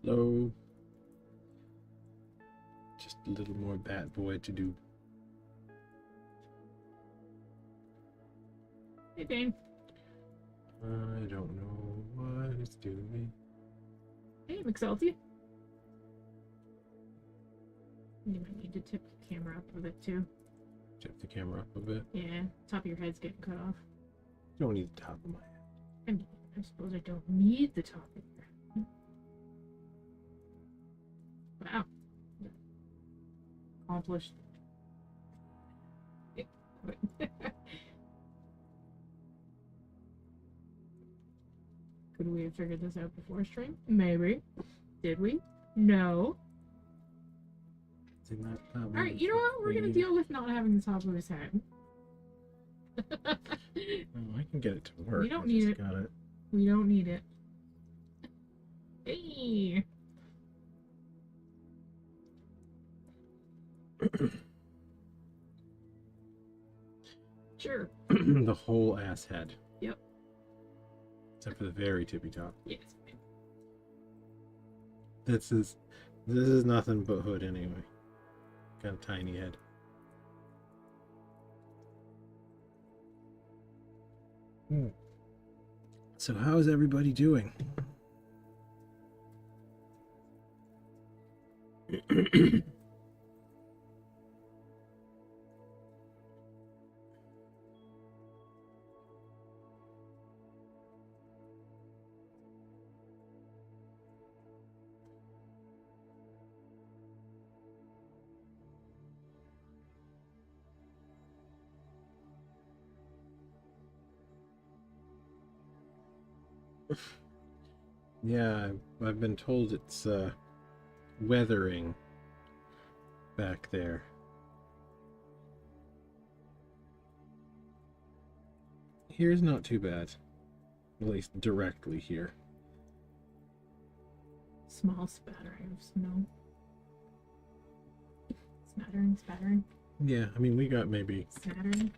Slow. Just a little more bat boy to do. Hey, Dane. I don't know what it's doing. Hey, McSalty. You might need to tip the camera up a bit too. Tip the camera up a bit. Yeah, top of your head's getting cut off. You don't need the top of my head. I mean, I suppose I don't need the top of your head. Wow. Accomplished. Could we have figured this out before stream? Maybe. Did we? No. Alright, you know what? We're gonna deal with not having the top of his head. Oh, I can get it to work. We don't need it. Got it. We don't need it. Hey! Sure. The whole ass head. Yep. Except for the very tippy top. Yes. This is nothing but hood anyway. Got a tiny head. So how's everybody doing? Yeah, I've been told it's weathering back there. Here's not too bad. At least directly here. Small spattering of snow. Spattering. Yeah, I mean, we got maybe... Spattering.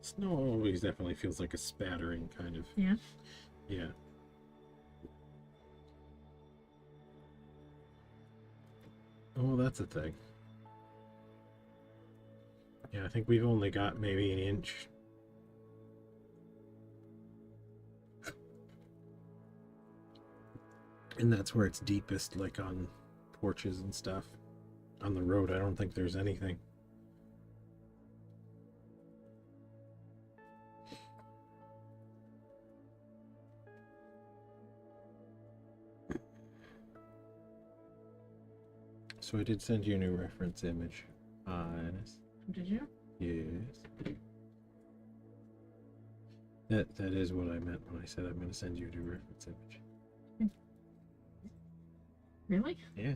Snow always definitely feels like a spattering kind of... Yeah? Yeah. Oh, that's a thing. Yeah, I think we've only got maybe an inch. And that's where it's deepest, like on porches and stuff. On the road, I don't think there's anything. So I did send you a new reference image. Did you? Yes. That is what I meant when I said I'm going to send you a new reference image. Really? Yeah.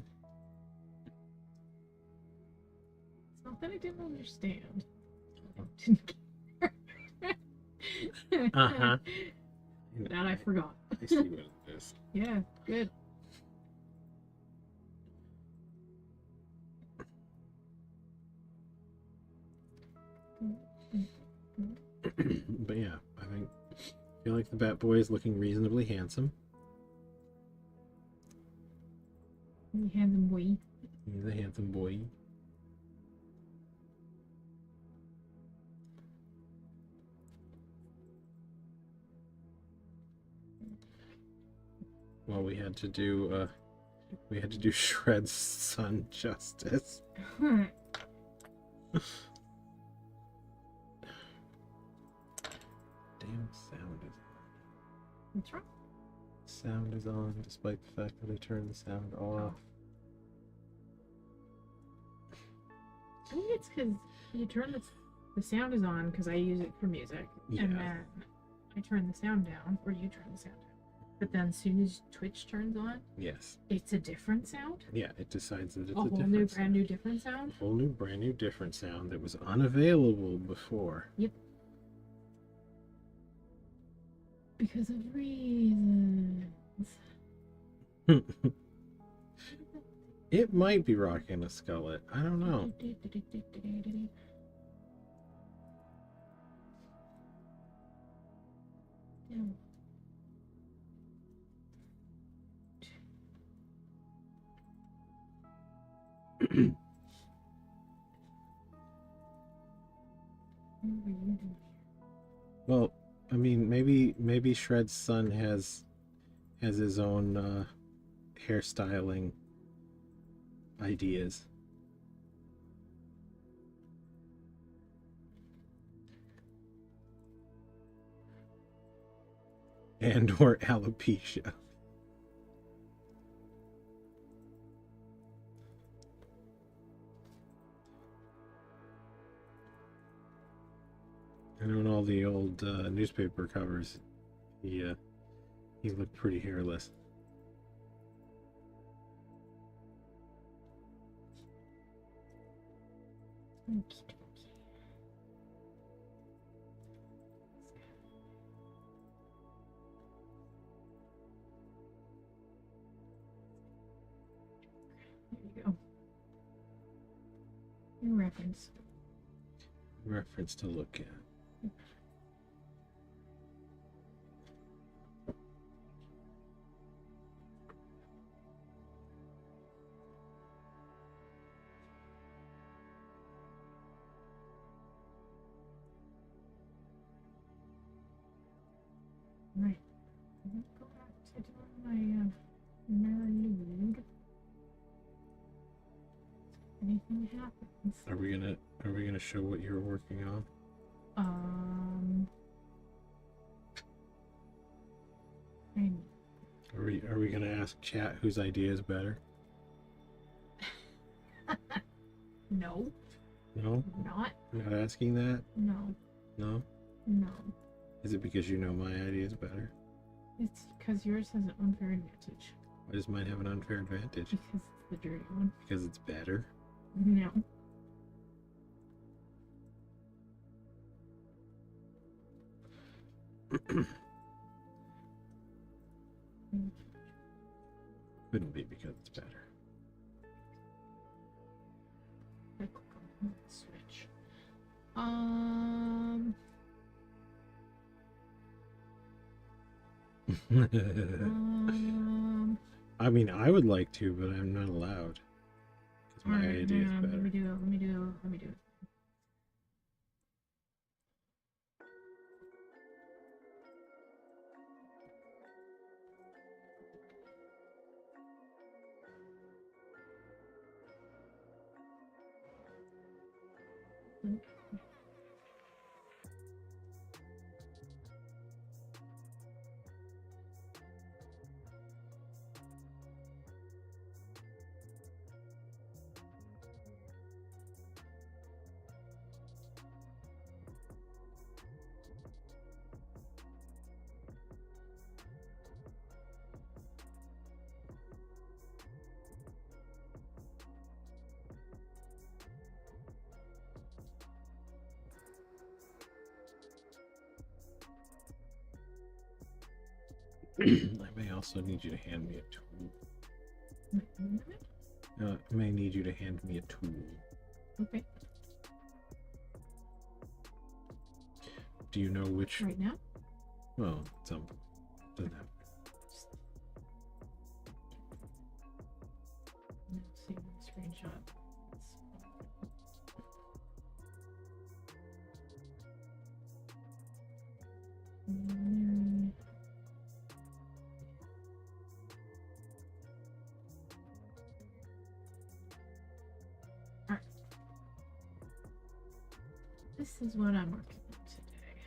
It's not that I didn't understand. I didn't care. Uh-huh. That I forgot. I see what it is. Yeah, good. But yeah, I feel like the Bat Boy is looking reasonably handsome. Handsome boy. He's a handsome boy. Well, we had to do Shred's son justice. Damn sound is on. What's wrong? Sound is on, despite the fact that I turned the sound off. I think it's because you turn the sound is on because I use it for music, Yeah. and then I turn the sound down, or you turn the sound down. But then as soon as Twitch turns on, Yes. it's a different sound. Yeah, it decides that it's A a whole different new, sound. brand new, different sound. A whole new, brand new, different sound that was unavailable before. Yep. Because of reasons. It might be rocking a skullet. I don't know. Well, I mean, maybe Shred's son has his own hairstyling ideas. And or alopecia. I know in all the old newspaper covers, he looked pretty hairless. Okey-dokey. There you go. In reference. Reference to look at. Right. Let's go back to doing my interlude. Anything happens. Are we gonna show what you're working on? Are we gonna ask chat whose idea is better? No. No? Not. Not asking that? No. No? No. Is it because you know my idea is better? It's because yours has an unfair advantage. Why does mine have an unfair advantage? Because it's the dirty one. Because it's better? No. Couldn't be because it's better. I click on the switch. I mean, I would like to, but I'm not allowed. Because my Alright, idea is hang on, better. Let me do it. I may also need you to hand me a tool. I may need you to hand me a tool. Okay. Do you know which? Right now? Well, some doesn't have. Let's see one screenshot. Alright. This is what I'm working on today.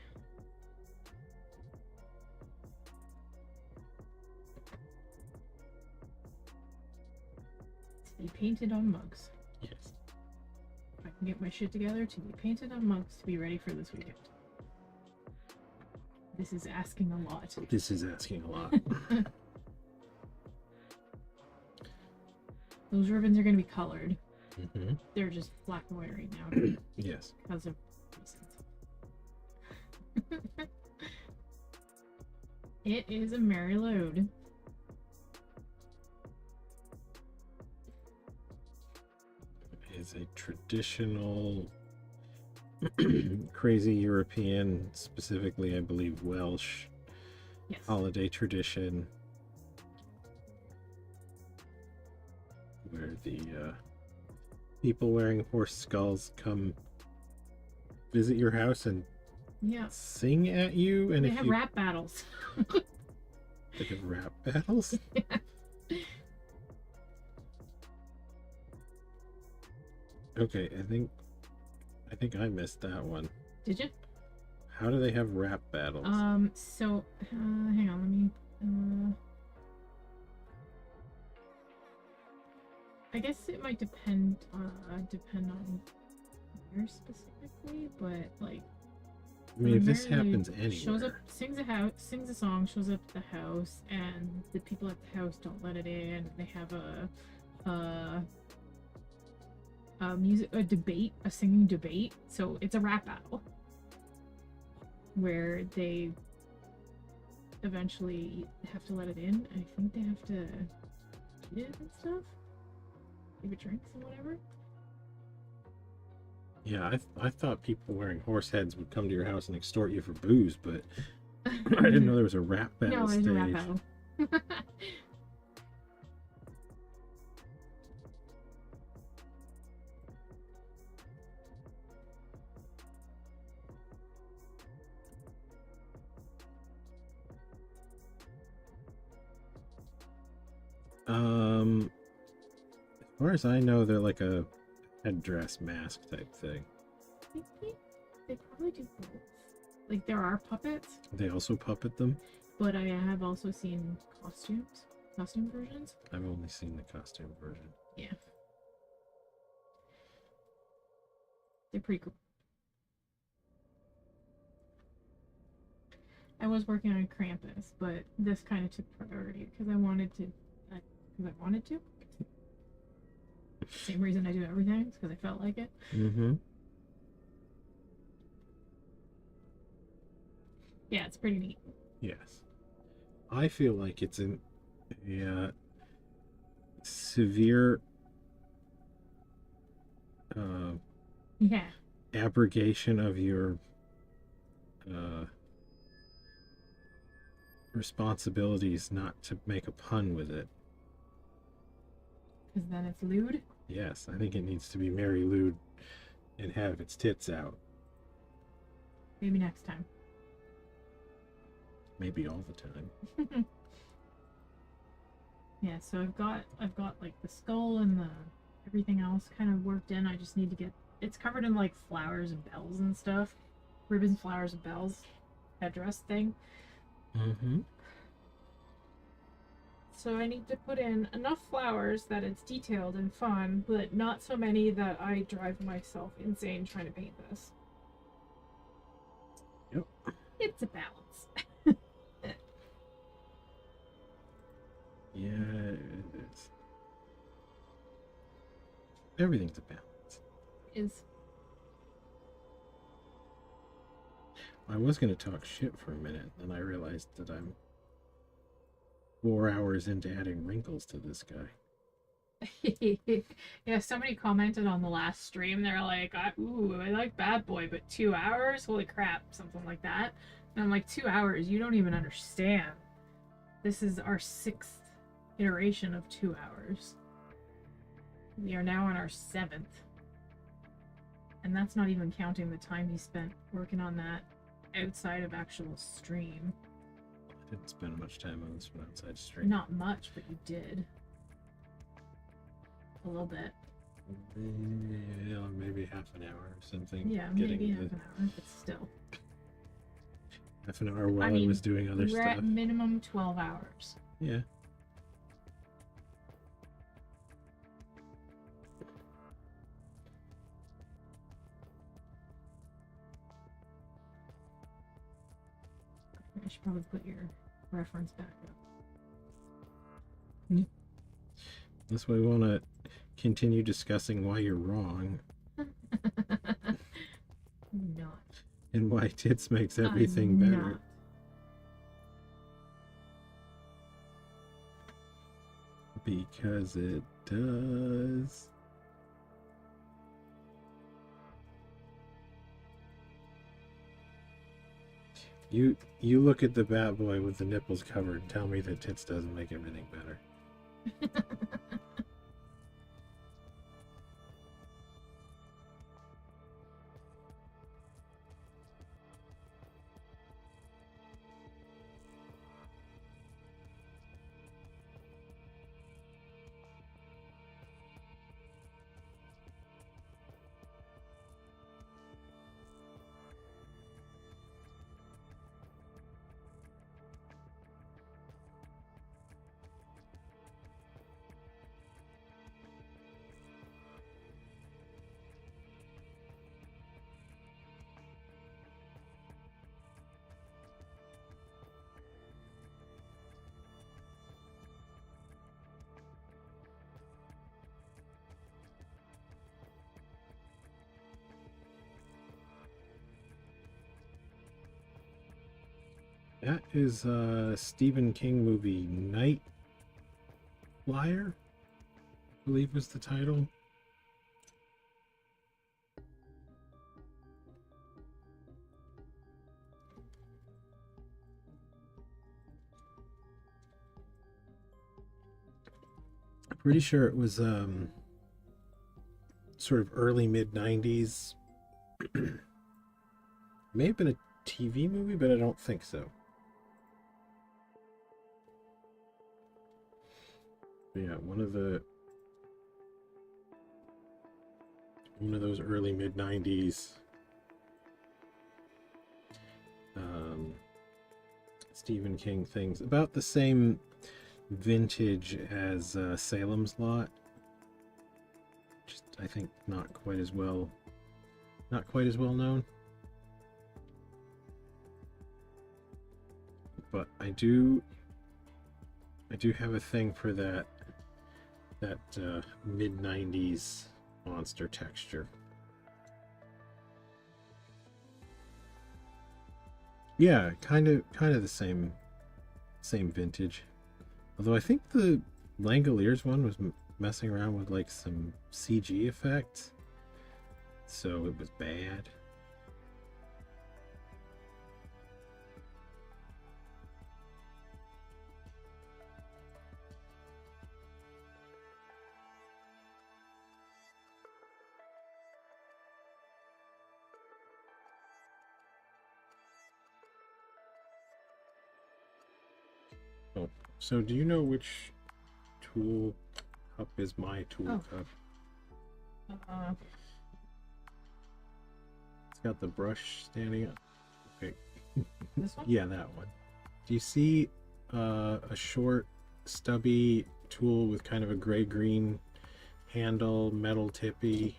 To be painted on mugs. Yes. If I can get my shit together to be painted on mugs to be ready for this weekend. This is asking a lot. This is asking a lot. Those ribbons are going to be colored. Mm-hmm. They're just black and white right now. Yes. Because of reasons. It is a merry load. It is a traditional, crazy European, specifically, I believe, Welsh Yes. holiday tradition where the people wearing horse skulls come visit your house and Yeah. sing at you, and They if have you rap battles. they have rap battles. Okay, I think I missed that one. Did you? How do they have rap battles? So, hang on, let me, I guess it might depend on where specifically, but, like, I mean, if this primarily happens anywhere. shows up, sings a song, shows up at the house, and the people at the house don't let it in. They have a singing debate. So it's a rap battle where they eventually have to let it in. I think they have to eat it and stuff, give it drinks and whatever. Yeah, I thought people wearing horse heads would come to your house and extort you for booze, but I didn't know there was a rap battle No, there's stage. a rap battle. As far as I know, they're like a headdress mask type thing. They probably do both. Like, there are puppets, They also puppet them. but I have also seen costume versions. I've only seen the costume version. Yeah. They're pretty cool. I was working on Krampus, but this kind of took priority because I wanted to. Same reason I do everything, because I felt like it. Mm-hmm. Yeah, it's pretty neat. Yes. I feel like it's a severe Yeah. abrogation of your responsibilities not to make a pun with it. Because then it's lewd. Yes, I think it needs to be Mary Lou and have its tits out. Maybe next time. Maybe all the time. Yeah, so I've got like the skull and the everything else kind of worked in. I just need to get it's covered in like flowers and bells and stuff. Ribbons, flowers, and bells. Headdress thing. Mm-hmm. So I need to put in enough flowers that it's detailed and fun, but not so many that I drive myself insane trying to paint this. Yep. It's a balance. Yeah, it's everything's a balance. Is I was going to talk shit for a minute, and I realized that I'm 4 hours into adding wrinkles to this guy. yeah, somebody commented on the last stream. They're like, I like Bad Boy, but 2 hours? Holy crap, something like that. And I'm like, 2 hours? You don't even understand. This is our 6th iteration of 2 hours. We are now on our 7th. And that's not even counting the time he spent working on that outside of actual stream. I didn't spend much time on this one outside stream. Not much, but you did. A little bit. Yeah, maybe half an hour or something. Yeah, maybe half an hour, but still. Half an hour while I was doing other we're stuff. at minimum 12 hours. Yeah. I should probably put your reference back up. That's why we want to continue discussing why you're wrong Not. and why tits makes everything better. Not. Because it does. You look at the Bat Boy with the nipples covered and tell me that tits doesn't make everything better. That is a Stephen King movie, Night Flyer, I believe was the title. I'm pretty sure it was sort of early mid 90s. May have been a TV movie, but I don't think so. But yeah, one of those early mid 90s Stephen King things, about the same vintage as Salem's Lot. Just I think not quite as well known. But I do have a thing for that mid 90s monster texture. Yeah, kind of the same vintage. Although I think the Langoliers one was messing around with like some CG effects, so it was bad. Oh, so do you know which tool cup is my tool cup? It's got the brush standing up. Okay. This one? Yeah, that one. Do you see a short, stubby tool with kind of a gray-green handle, metal tippy?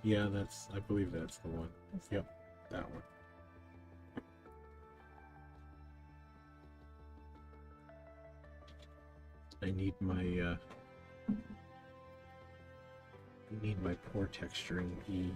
Yeah, I believe that's the one. Yep, that one. I need my pour texturing E.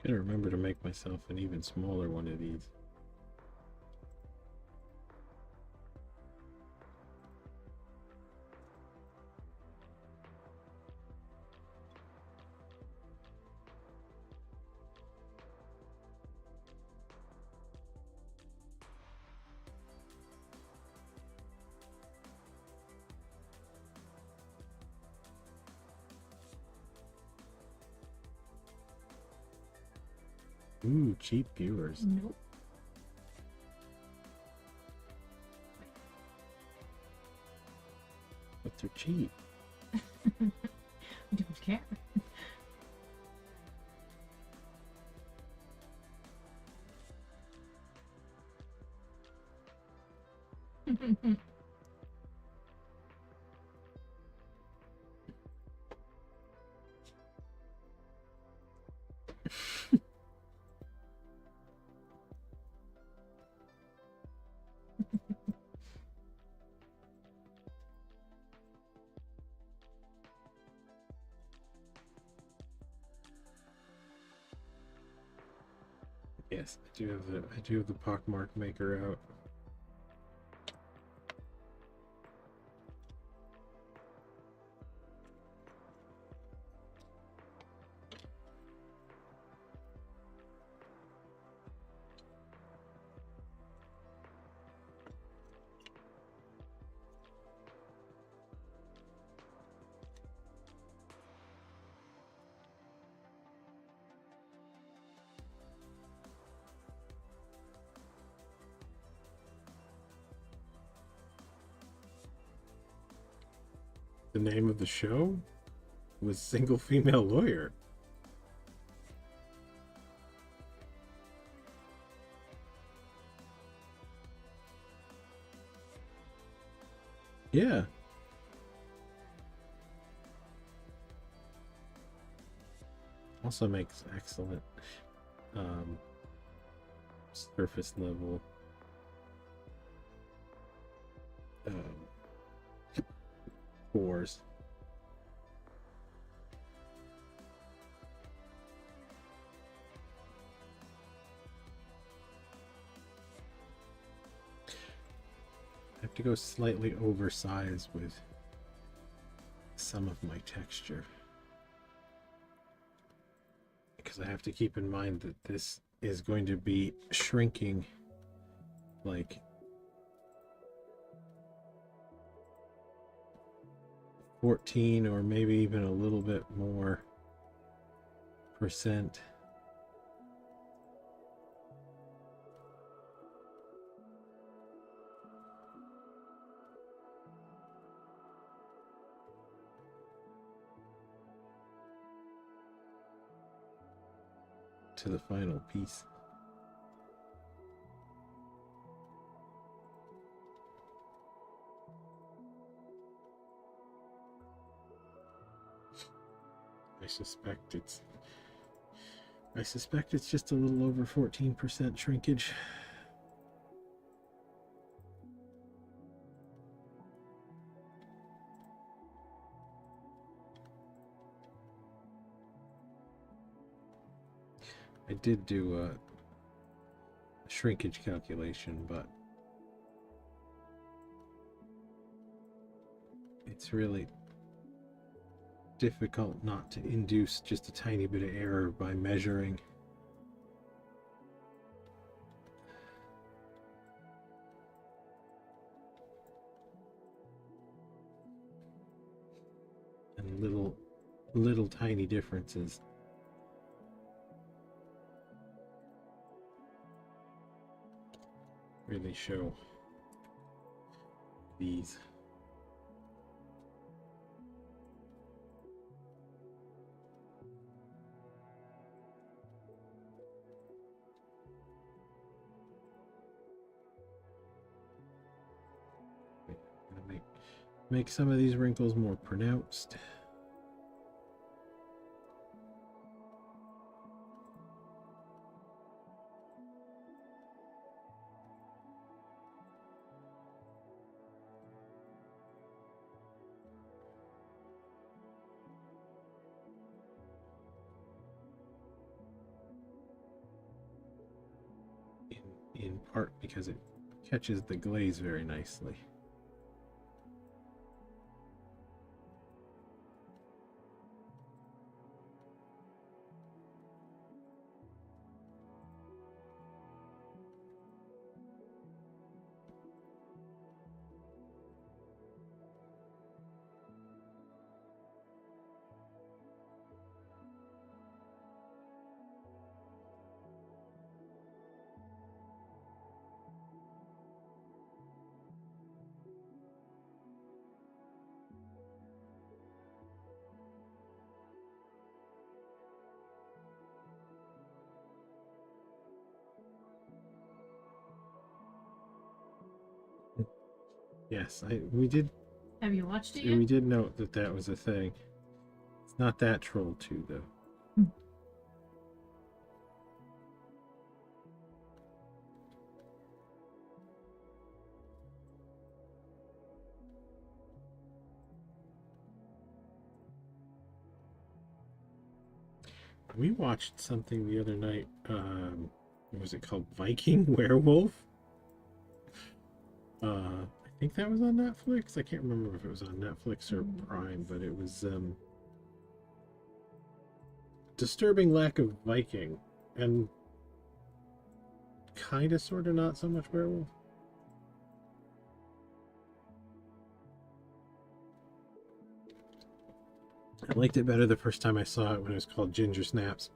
Gotta remember to make myself an even smaller one of these. Ooh, cheap viewers. Nope. But they're cheap. I don't care. Yes, I do have the pockmark maker out. The name of the show was Single Female Lawyer. Yeah. Also makes excellent surface level cores. I have to go slightly oversized with some of my texture, because I have to keep in mind that this is going to be shrinking like 14 or maybe even a little bit more percent. To the final piece. I suspect it's just a little over 14% shrinkage. I did do a shrinkage calculation, but it's really difficult not to induce just a tiny bit of error by measuring. And little tiny differences. Really show these. Make some of these wrinkles more pronounced. in part because it catches the glaze very nicely. Yes, we did. Have you watched it yet? We did note that that was a thing. It's not that troll 2 though. We watched something the other night. What was it called? Viking Werewolf. I think that was on Netflix. I can't remember if it was on Netflix or Prime, but it was disturbing lack of Viking and kind of, sort of, not so much werewolf. I liked it better the first time I saw it when it was called Ginger Snaps.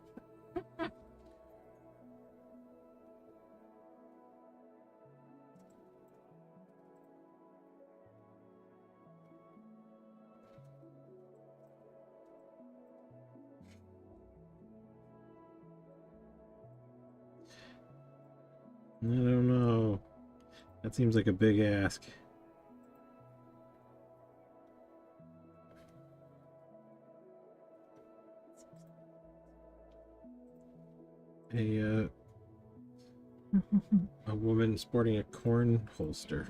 I don't know. That seems like a big ask. A woman sporting a corn holster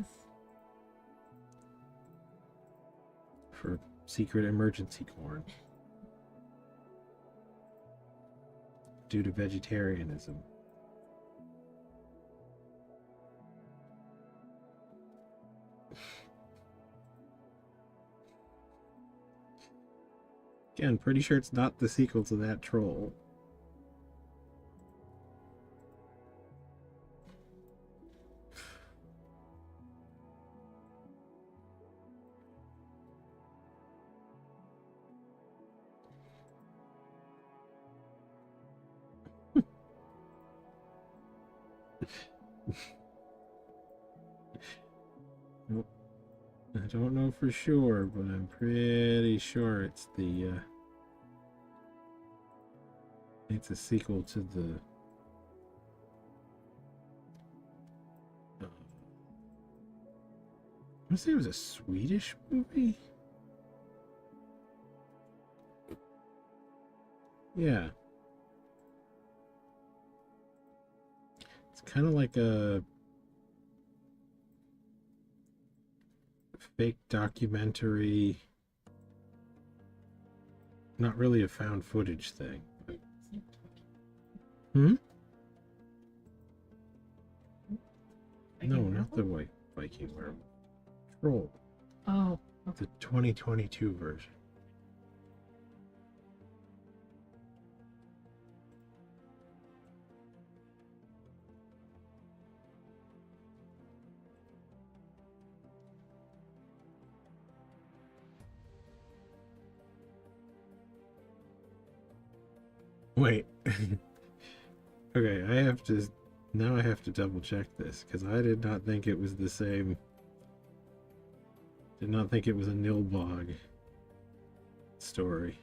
for secret emergency corn due to vegetarianism. Again, pretty sure it's not the sequel to that troll. I don't know for sure, but I'm pretty sure it's it's a sequel to the I want to say it was a Swedish movie. Yeah. It's kind of like a fake documentary. Not really a found footage thing. Hmm? No, not the white Viking werewolf. Troll. Oh. The 2022 version. Wait. Okay, I have to double check this because I did not think it was the same. Did not think it was a Nilbog story.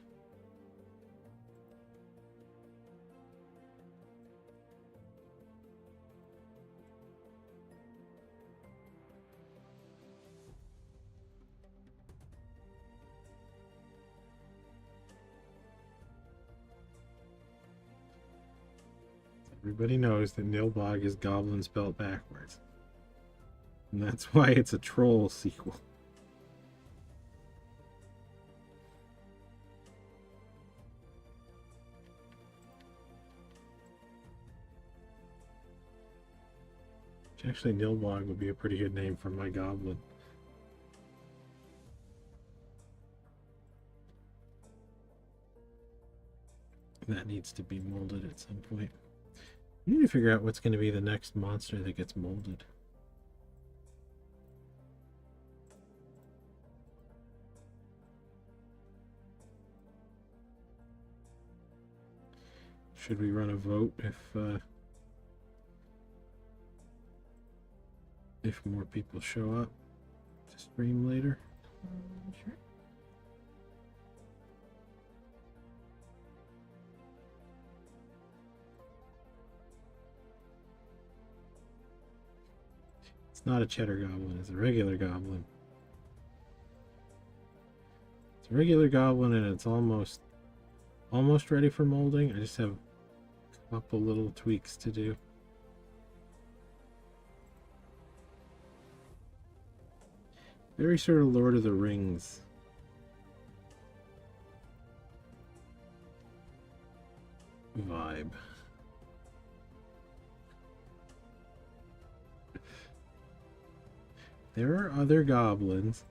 Everybody knows that Nilbog is goblin spelled backwards. And that's why it's a troll sequel. Actually, Nilbog would be a pretty good name for my goblin. That needs to be molded at some point. We need to figure out what's going to be the next monster that gets molded. Should we run a vote if more people show up to stream later? Sure. It's not a cheddar goblin, it's a regular goblin. It's a regular goblin and it's almost ready for molding. I just have a couple little tweaks to do. Very sort of Lord of the Rings. Vibe. There are other goblins.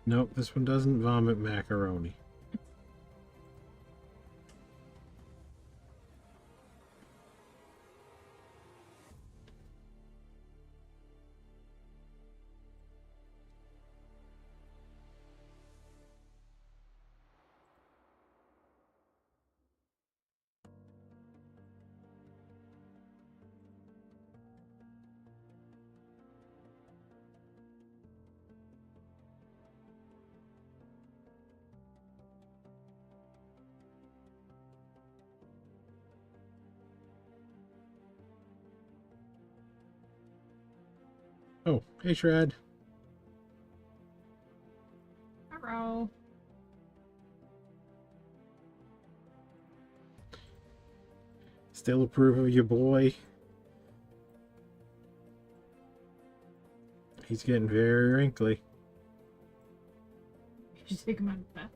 Nope, this one doesn't vomit macaroni. Oh, hey Shred. Hello. Still approve of your boy. He's getting very wrinkly. You should take him out of the bath.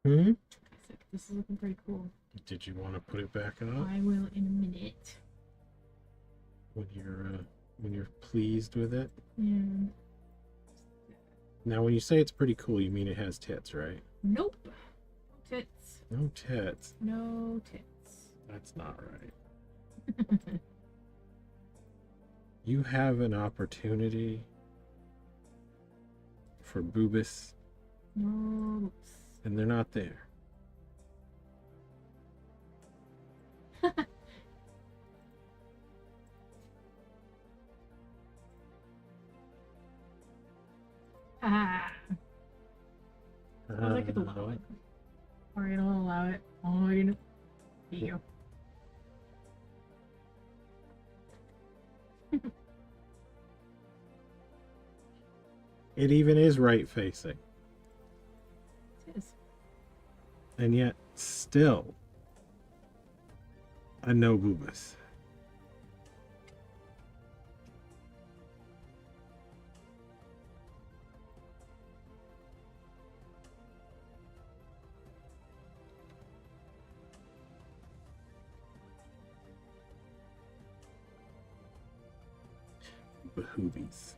Hmm? This is looking pretty cool. Did you want to put it back up I will in a minute. when you're pleased with it? Yeah. Now, when you say it's pretty cool, you mean it has tits, right? Nope. No tits. No tits. No tits. That's not right. You have an opportunity for boobus, No. and they're not there. Ah. I like it allow it. Are you gonna allow it? Oh, you're gonna. You. It even is right facing. It is. and yet still a no boobus. Behoobies.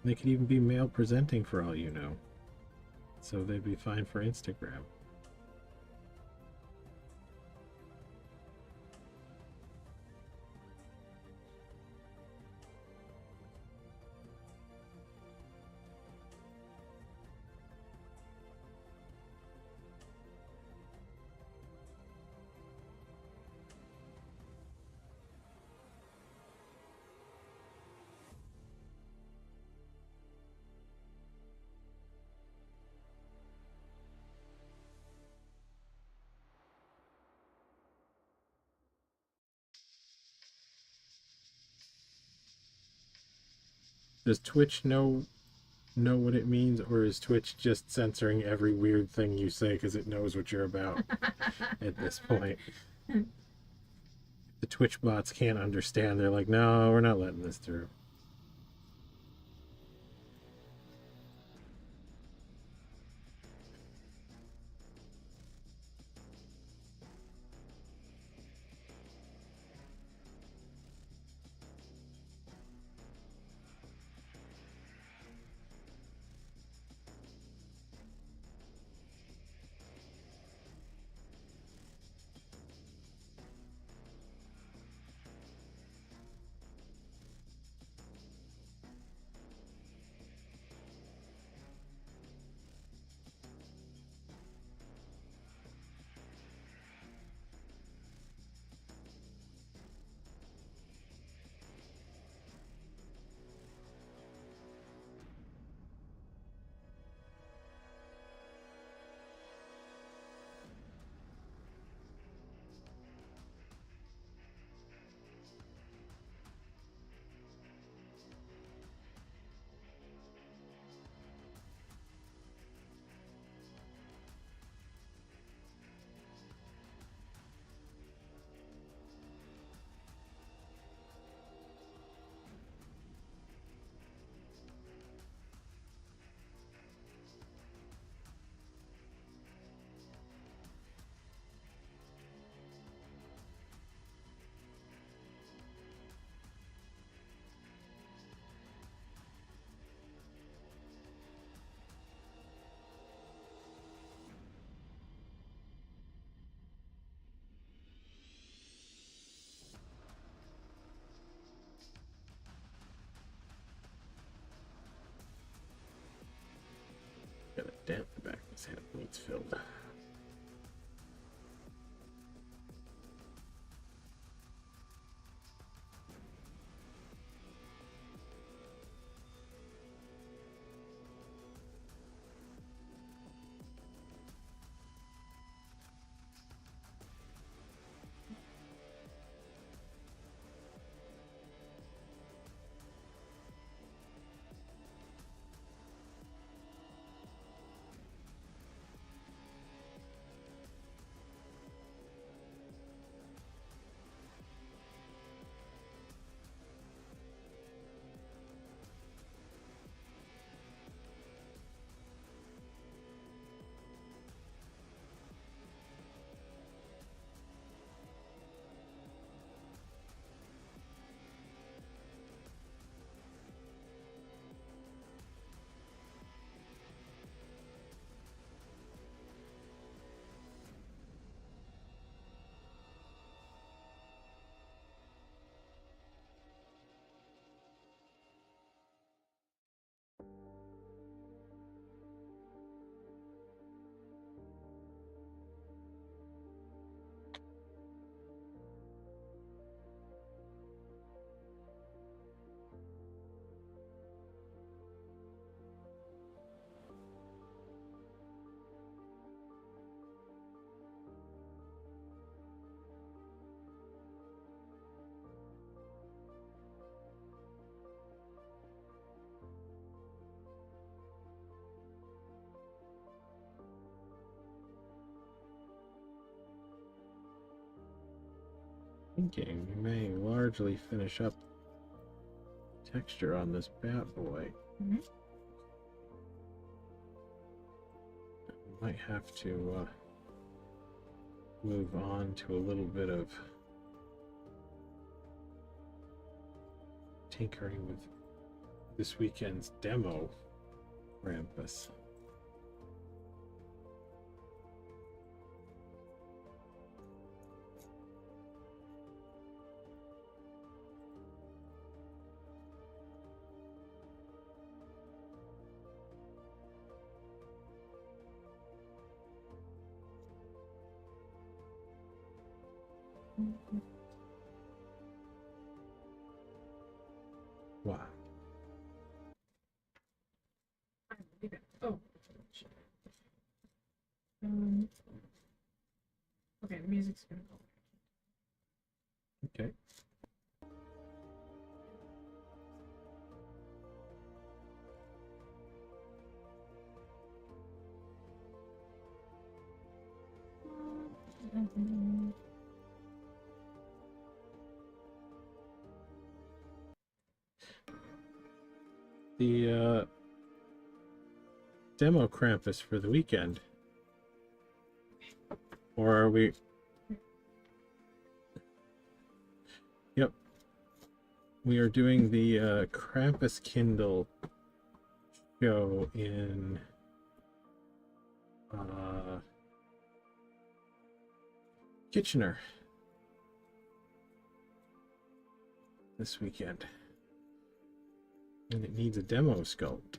They could even be male presenting for all you know. So they'd be fine for Instagram. Does Twitch know what it means, or is Twitch just censoring every weird thing you say because it knows what you're about at this point? The Twitch bots can't understand. They're like, no, we're not letting this through. Got a dent in the back of his head needs filled. Thinking we may largely finish up texture on this bad boy. Mhm. Might have to move on to a little bit of tinkering with this weekend's demo Krampus. Wow. Oh. Okay, the music's gonna go. Okay. The demo Krampus for the weekend. Or are we? Yep. We are doing the Krampus Kindle show in Kitchener this weekend. And it needs a demo sculpt.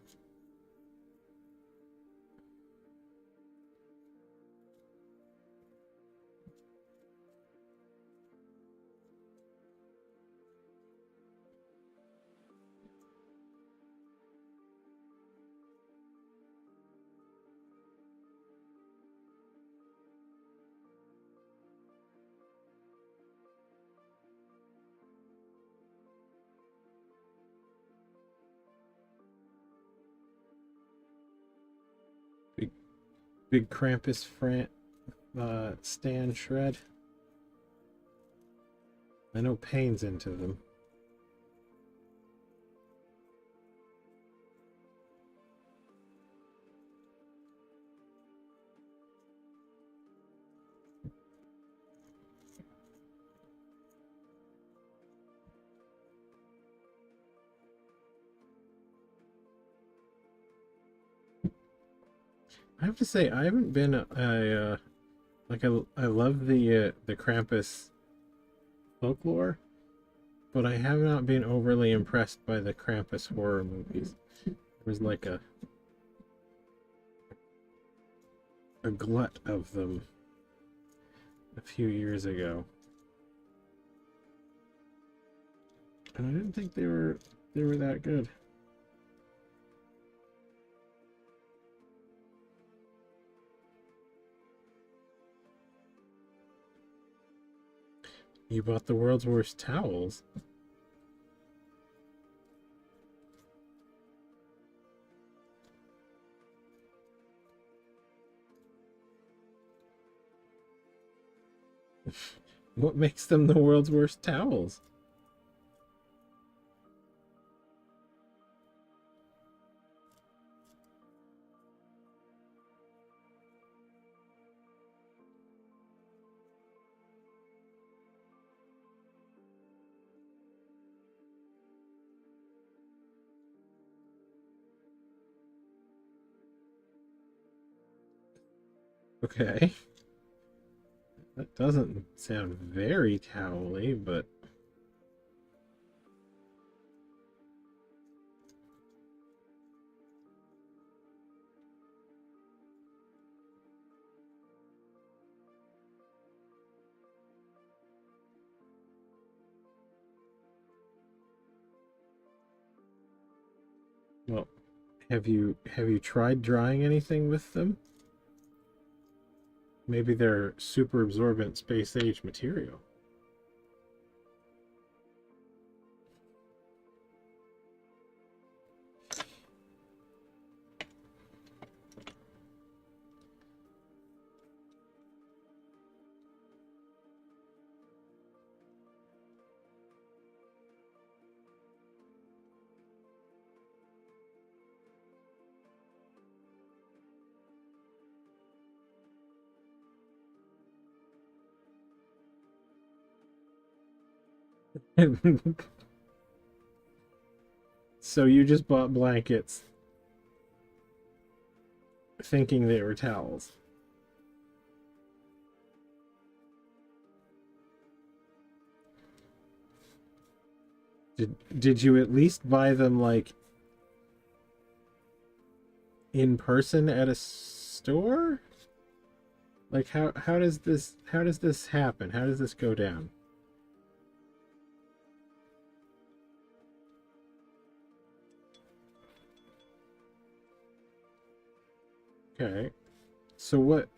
Big Krampus stand shred. I know Payne's into them. I have to say, I haven't been like I love the Krampus folklore, but I have not been overly impressed by the Krampus horror movies. There was like a glut of them a few years ago, and I didn't think they were that good. You bought the world's worst towels. What makes them the world's worst towels? Okay. That doesn't sound very towely, but well, have you tried drying anything with them? Maybe they're super absorbent space age material. So you just bought blankets thinking they were towels. Did you at least buy them like in person at a store? Like how does this happen? How does this go down? Okay. So what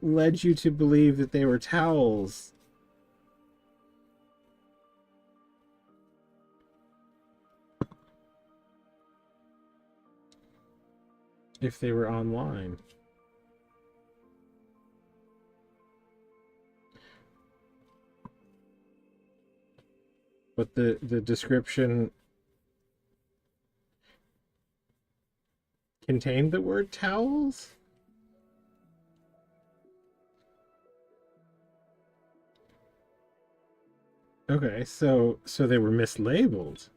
led you to believe that they were towels? If they were online? But the description contained the word towels? Okay, so they were mislabeled.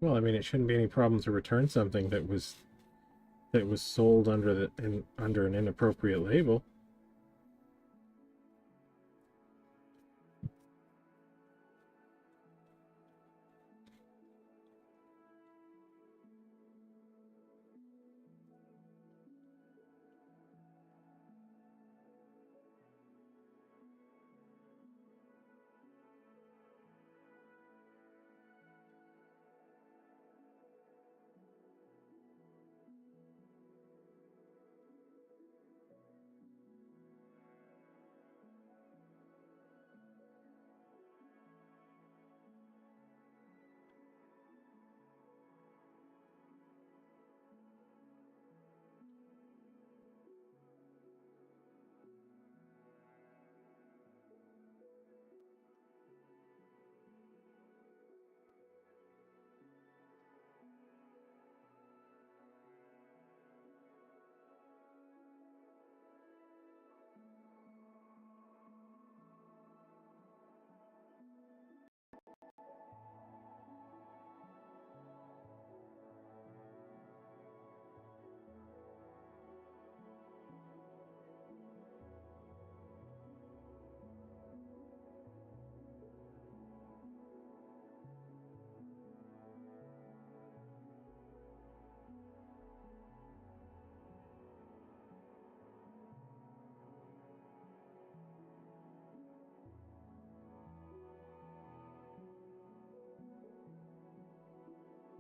Well, I mean, it shouldn't be any problem to return something that was sold under an inappropriate label.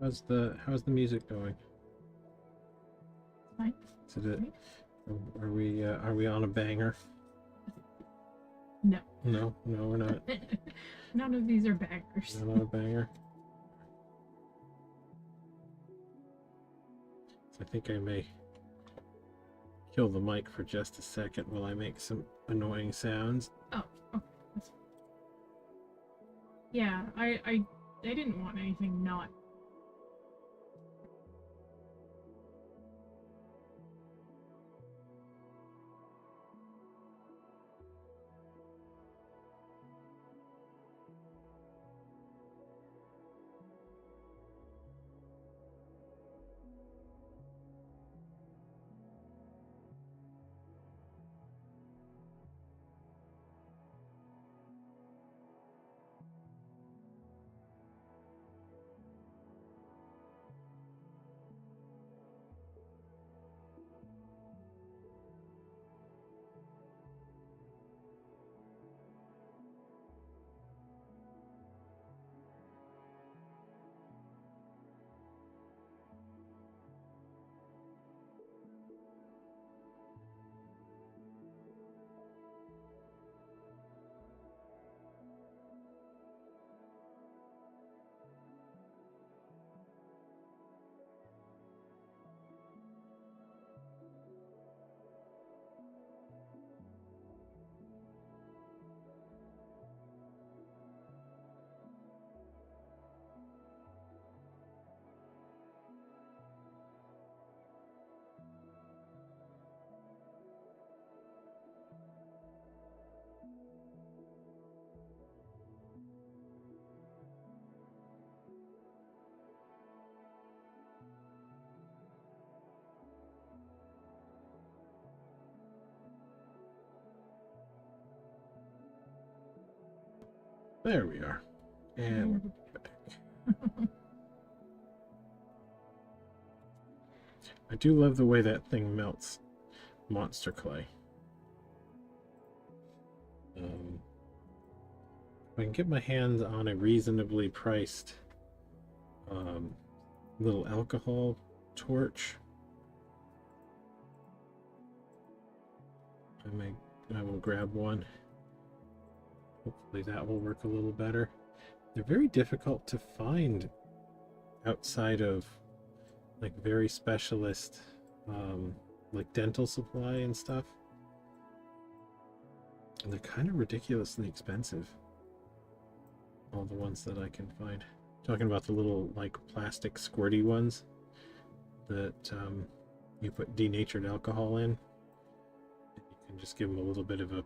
How's the music going? Fine. Is it are we on a banger? No. No, we're not. None of these are bangers. We're not on a banger. So I think I may kill the mic for just a second while I make some annoying sounds. Oh, okay. Yeah, I didn't want anything not. There we are. And we're back. I do love the way that thing melts monster clay. If I can get my hands on a reasonably priced little alcohol torch, I will grab one. Hopefully that will work a little better. They're very difficult to find outside of like very specialist like dental supply and stuff. And they're kind of ridiculously expensive. All the ones that I can find. Talking about the little like plastic squirty ones that you put denatured alcohol in. And you can just give them a little bit of a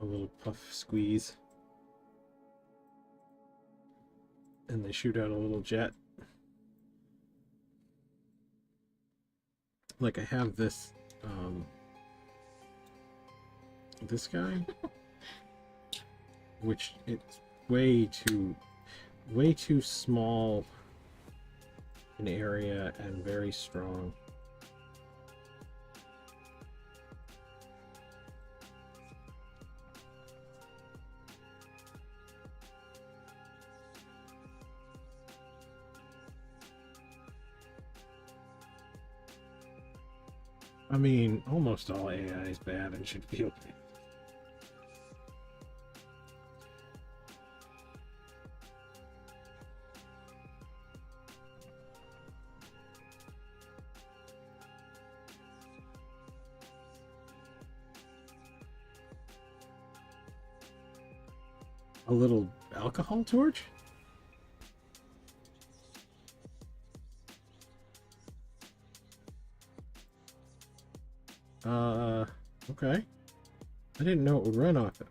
little puff squeeze. And they shoot out a little jet. Like I have this this guy, which it's way too small an area and very strong. I mean, almost all AI is bad and should be okay. A little alcohol torch? Okay. I didn't know it would run off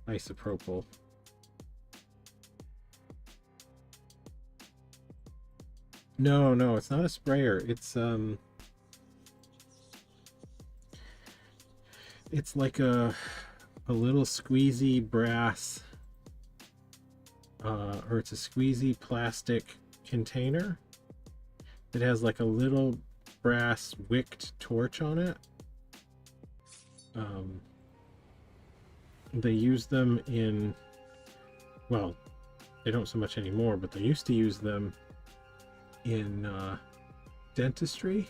isopropyl. No, it's not a sprayer. It's like a little squeezy brass, or it's a squeezy plastic container that has like a little brass wicked torch on it. They use them in, well, they don't so much anymore, but they used to use them in dentistry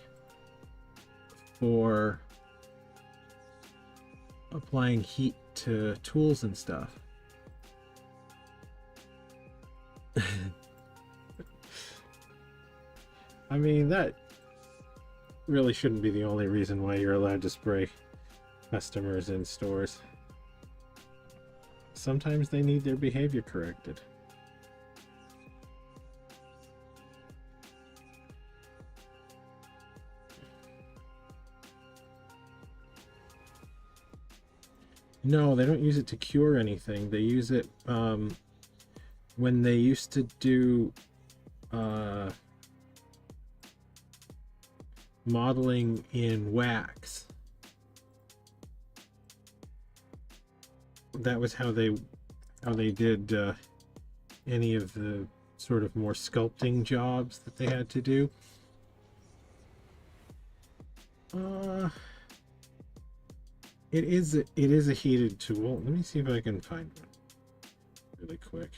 for applying heat to tools and stuff. I mean, that really shouldn't be the only reason why you're allowed to spray customers in stores. Sometimes they need their behavior corrected. No, they don't use it to cure anything. They use it when they used to do modeling in wax. That was how they did any of the sort of more sculpting jobs that they had to do. It is a heated tool. Let me see if I can find one really quick.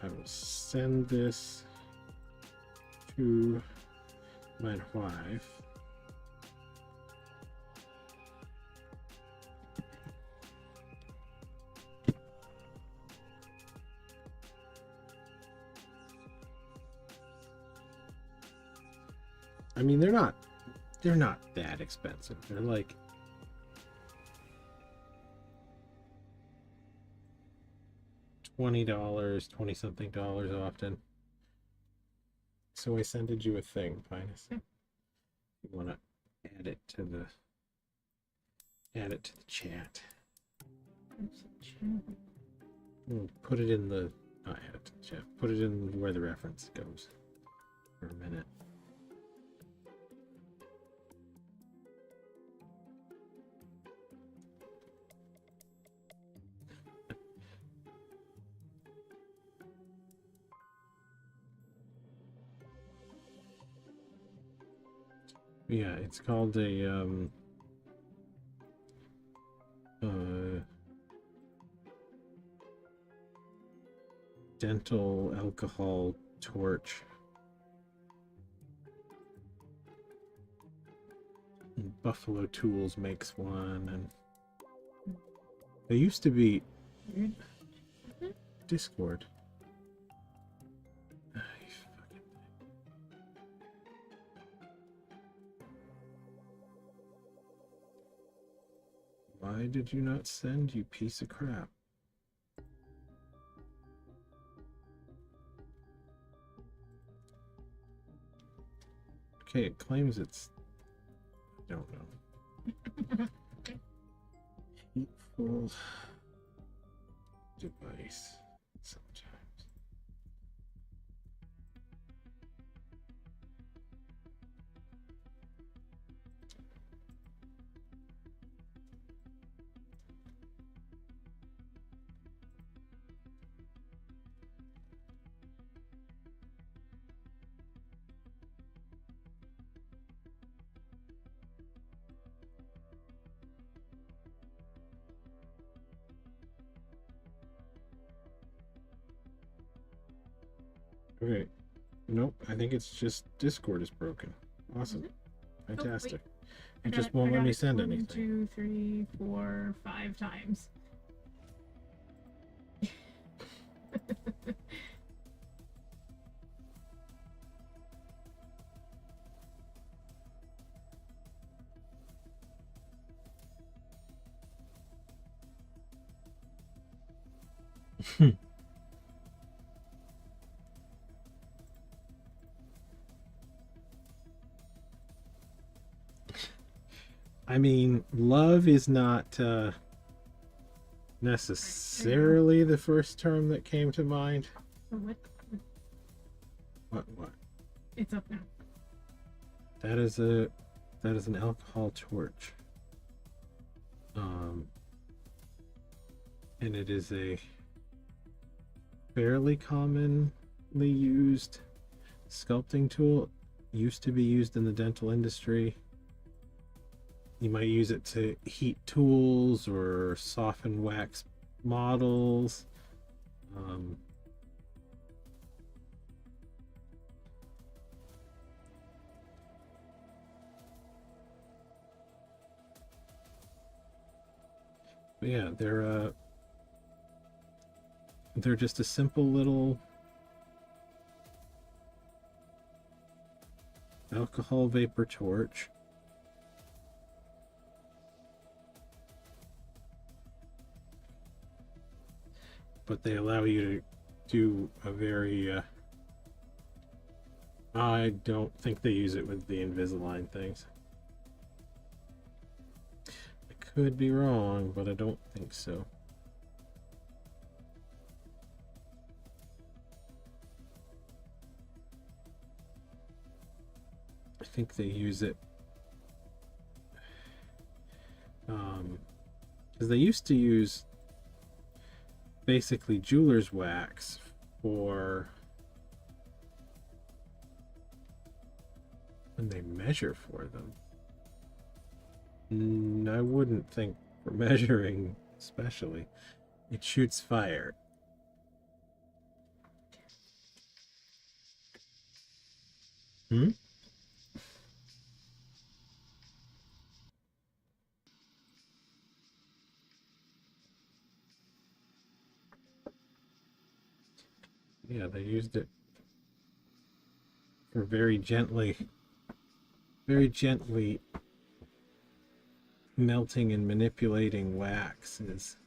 I will send this to my wife. I mean, they're not that expensive. They're like $20, 20 something dollars often. So I sended you a thing, Pinus. You want to add it to the chat. Put it in the not add it to the chat. Put it in where the reference goes for a minute. Yeah, it's called a dental alcohol torch. And Buffalo Tools makes one, and they used to be Discord. Why did you not send, you piece of crap? Okay, it claims it's... I don't know. Hateful device sometimes. Okay. Nope, I think it's just Discord is broken. Awesome. Fantastic. It just won't let me send anything. 1, 2, 3, 4, 5 times. I mean, love is not necessarily the first term that came to mind. What? What? It's up now. That is an alcohol torch. And it is a fairly commonly used sculpting tool. Used to be used in the dental industry. You might use it to heat tools or soften wax models. But yeah, they're just a simple little alcohol vapor torch. But they allow you to do a very I don't think they use it with the Invisalign things. I could be wrong, but I don't think so. I think they use it because they used to use basically jeweler's wax for when they measure for them. I wouldn't think for measuring especially. It shoots fire. Yeah, they used it for very gently melting and manipulating waxes.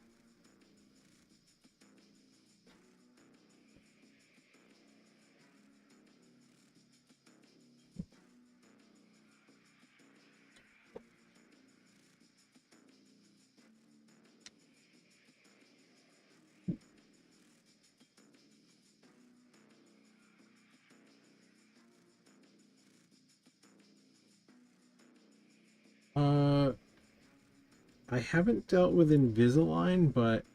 I haven't dealt with Invisalign, but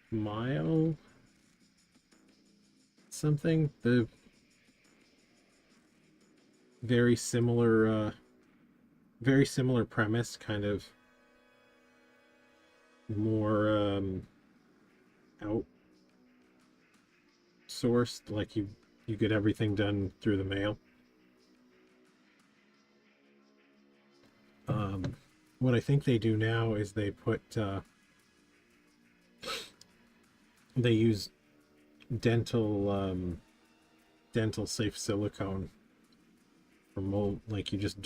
Smile something, the very similar very similar premise, kind of more outsourced, like you get everything done through the mail. What I think they do now is they put they use dental safe silicone for mold, like you just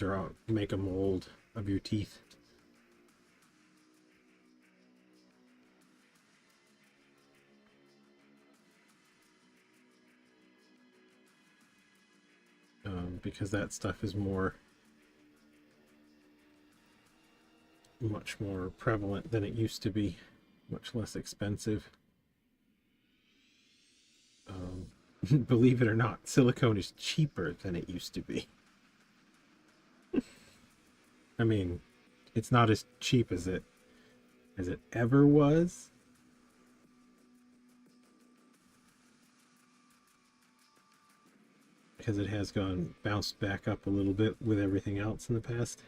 make a mold of your teeth. Because that stuff is much more prevalent than it used to be, much less expensive. Believe it or not, silicone is cheaper than it used to be. I mean, it's not as cheap as it ever was. Because it has bounced back up a little bit with everything else in the past,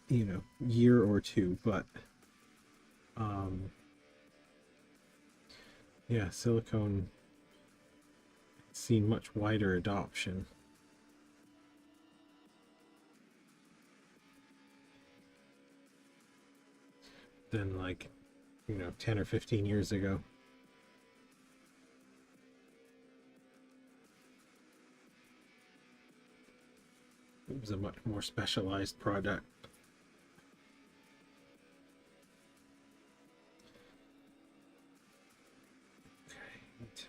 year or two, but yeah, silicone has seen much wider adoption than, like, 10 or 15 years ago. It was a much more specialized product. Okay.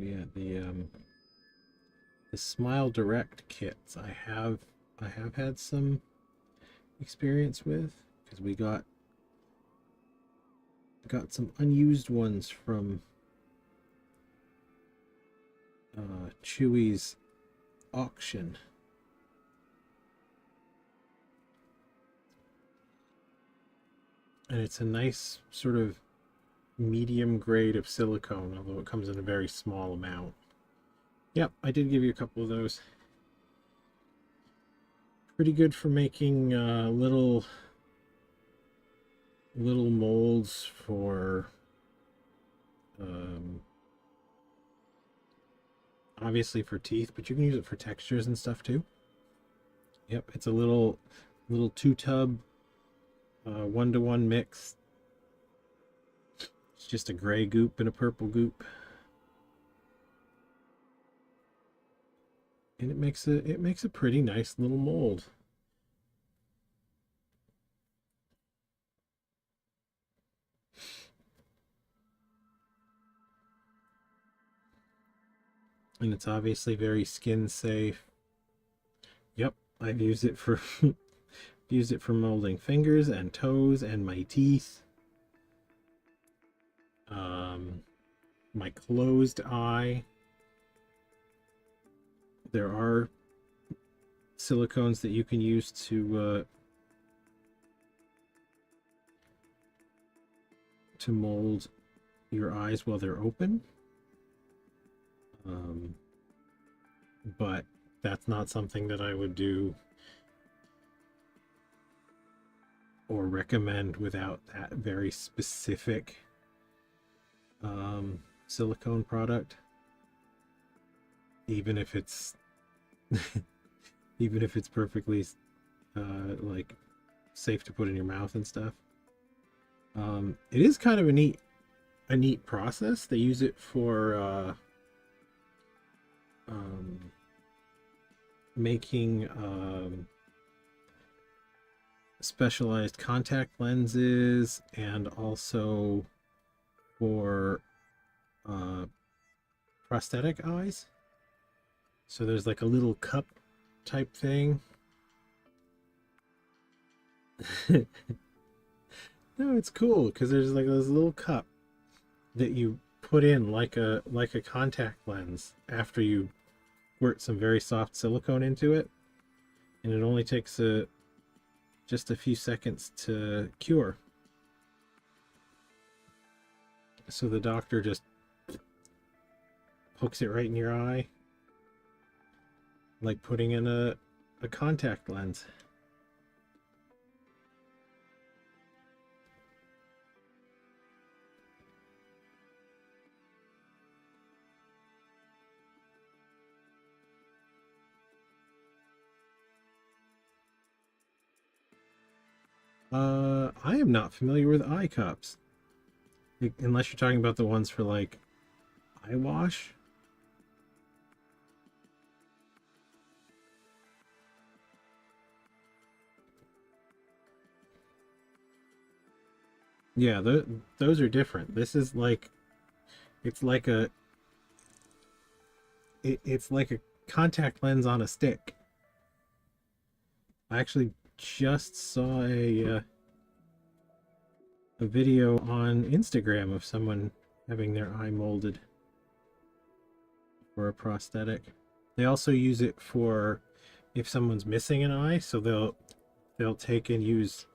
Yeah, the Smile Direct kits I have had some experience with, because we got some unused ones from Chewy's auction. And it's a nice sort of medium grade of silicone, although it comes in a very small amount. Yep, I did give you a couple of those. Pretty good for making little molds for obviously for teeth, but you can use it for textures and stuff too. Yep, it's a little 2-tub 1-to-1 mix. It's just a gray goop and a purple goop, and it makes a pretty nice little mold. And it's obviously very skin safe. Yep, I've used it for used it for molding fingers and toes and my teeth. My closed eye. There are silicones that you can use to mold your eyes while they're open. But that's not something that I would do or recommend without that very specific silicone product. even if it's even if it's perfectly like safe to put in your mouth and stuff. It is kind of a neat process. They use it for making specialized contact lenses, and also for prosthetic eyes. So there's like a little cup type thing. No, it's cool because there's like this little cup that you put in like a contact lens after you squirt some very soft silicone into it, and it only takes just a few seconds to cure. So the doctor just pokes it right in your eye, like putting in a contact lens. I am not familiar with eye cups. Unless you're talking about the ones for like eye wash. Yeah, those are different. This is like, it's like it's like a contact lens on a stick. I actually just saw a video on Instagram of someone having their eye molded for a prosthetic. They also use it for if someone's missing an eye, so they'll take and use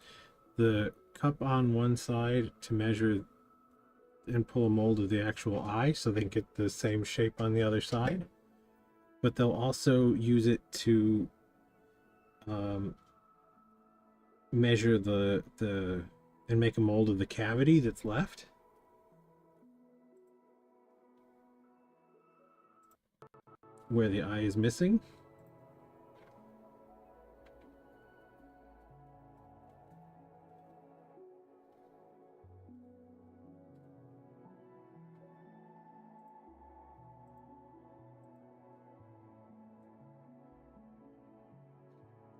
the cup on one side to measure and pull a mold of the actual eye so they can get the same shape on the other side. But they'll also use it to measure the and make a mold of the cavity that's left. Where the eye is missing.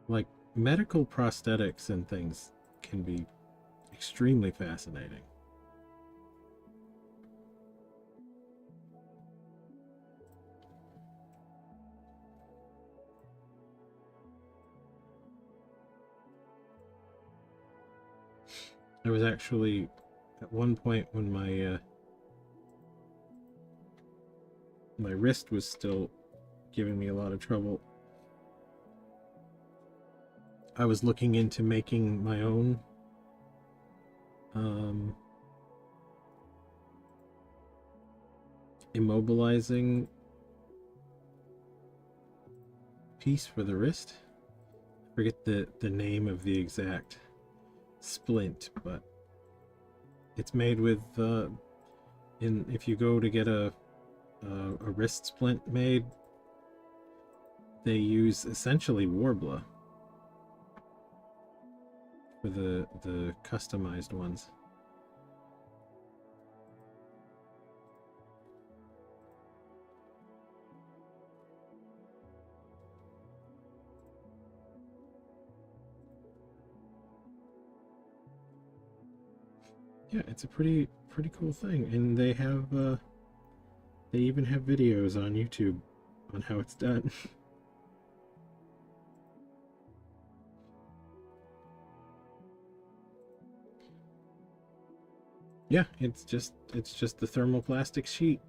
Like, medical prosthetics and things can be extremely fascinating. There was actually at one point when my wrist was still giving me a lot of trouble. I was looking into making my own immobilizing piece for the wrist. I forget the name of the exact splint, but it's made with if you go to get a wrist splint made, they use essentially Warbler for the customized ones. Yeah, it's a pretty cool thing, and they have they even have videos on YouTube on how it's done. Yeah, it's just the thermoplastic sheet.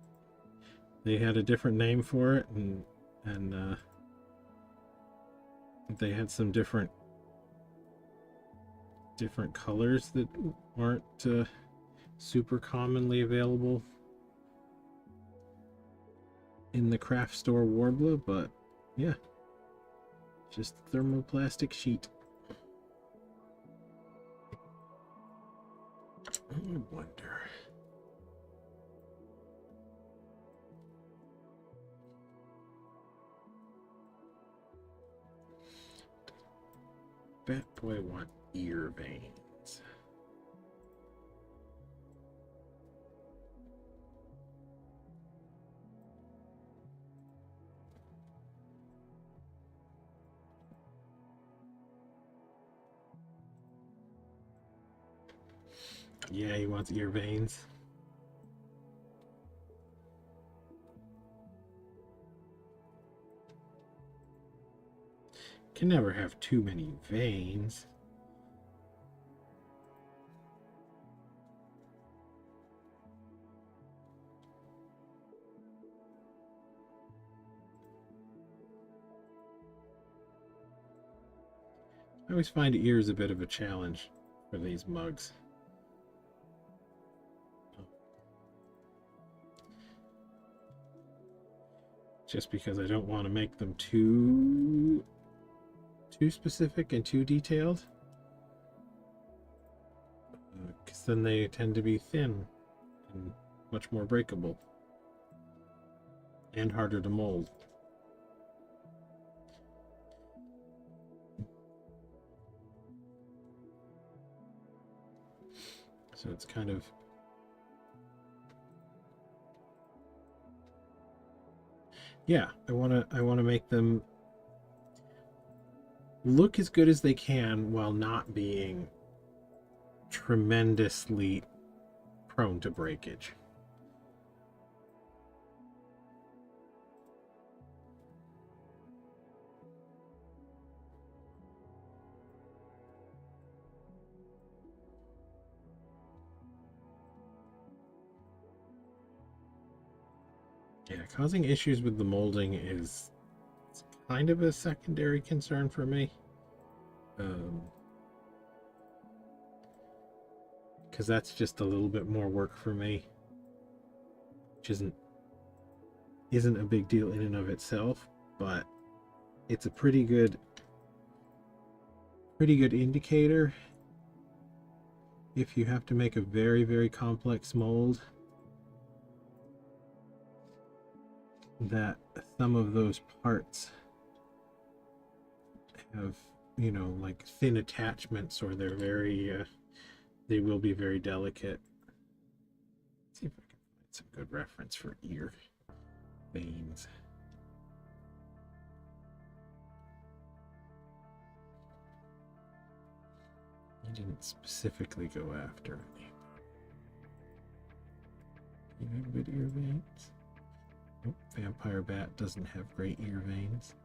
They had a different name for it, and they had some different colors that aren't super commonly available in the craft store Warbler, but yeah, just thermoplastic sheet. I wonder. bet boy want ear veins. Yeah, he wants ear veins. Can never have too many veins. I always find ears a bit of a challenge for these mugs. Just because I don't want to make them too specific and too detailed. Because then they tend to be thin and much more breakable and harder to mold. So it's kind of I want to make them look as good as they can while not being tremendously prone to breakage. Yeah, causing issues with the molding is kind of a secondary concern for me. Because that's just a little bit more work for me, which isn't a big deal in and of itself, but it's a pretty good indicator if you have to make a very, very complex mold that some of those parts have, you know, like thin attachments, or they're very they will be very delicate. Let's see if I can find some good reference for ear veins. I didn't specifically go after any. You have good ear veins? Nope, vampire bat doesn't have great ear veins.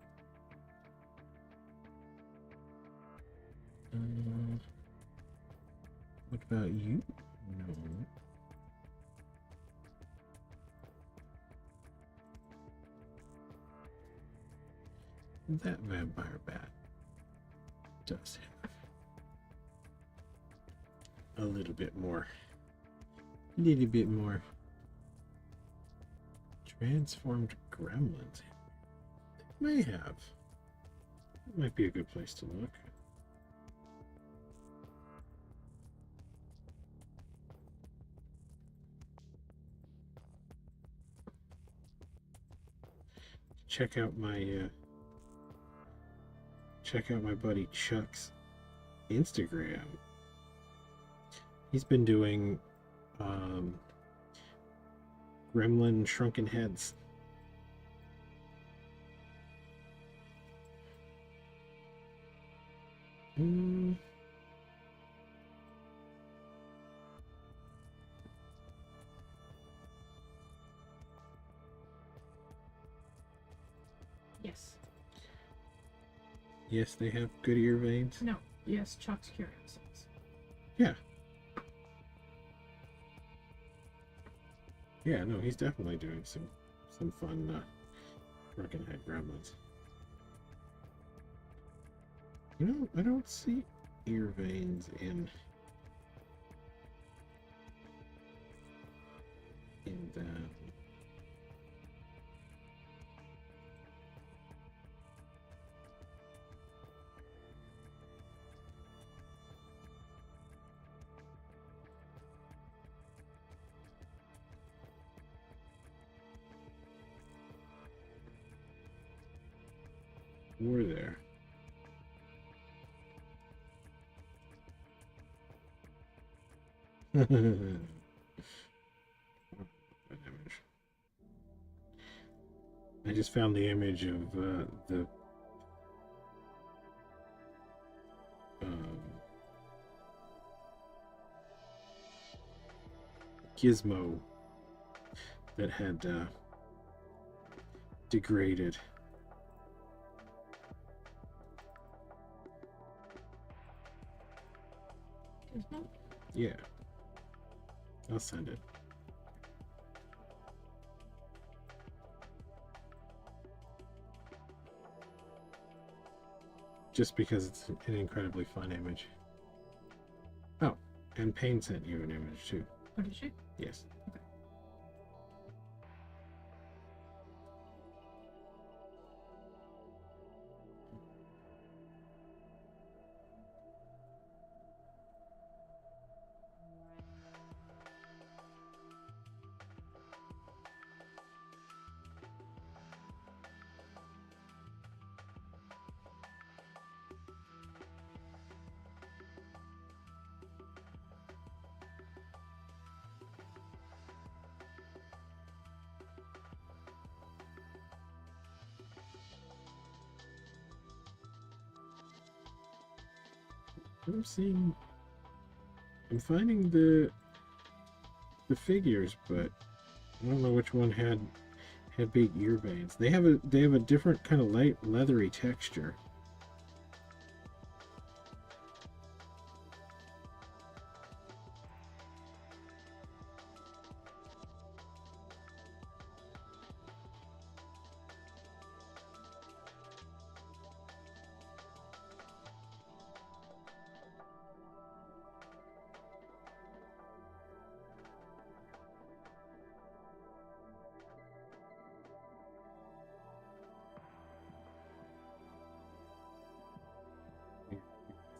What about you? No. That vampire bat does have a little bit more. Transformed gremlins. It may have. It might be a good place to look. Check out my buddy Chuck's Instagram. He's been doing gremlin shrunken heads. Yes. Yes, they have good ear veins. No. Yes, Chuck's Curiosities. Yeah. Yeah, no, he's definitely doing some fun shrunken head gremlins. You know, I don't see ear veins in that. Were there? That image. I just found the image of the gizmo that had degraded. Gizmo? Yeah, I'll send it. Just because it's an incredibly fun image. Oh, and Payne sent you an image too. Oh, did she? Yes. Okay. I'm finding the figures, but I don't know which one had big ear veins. They have a different kind of light leathery texture.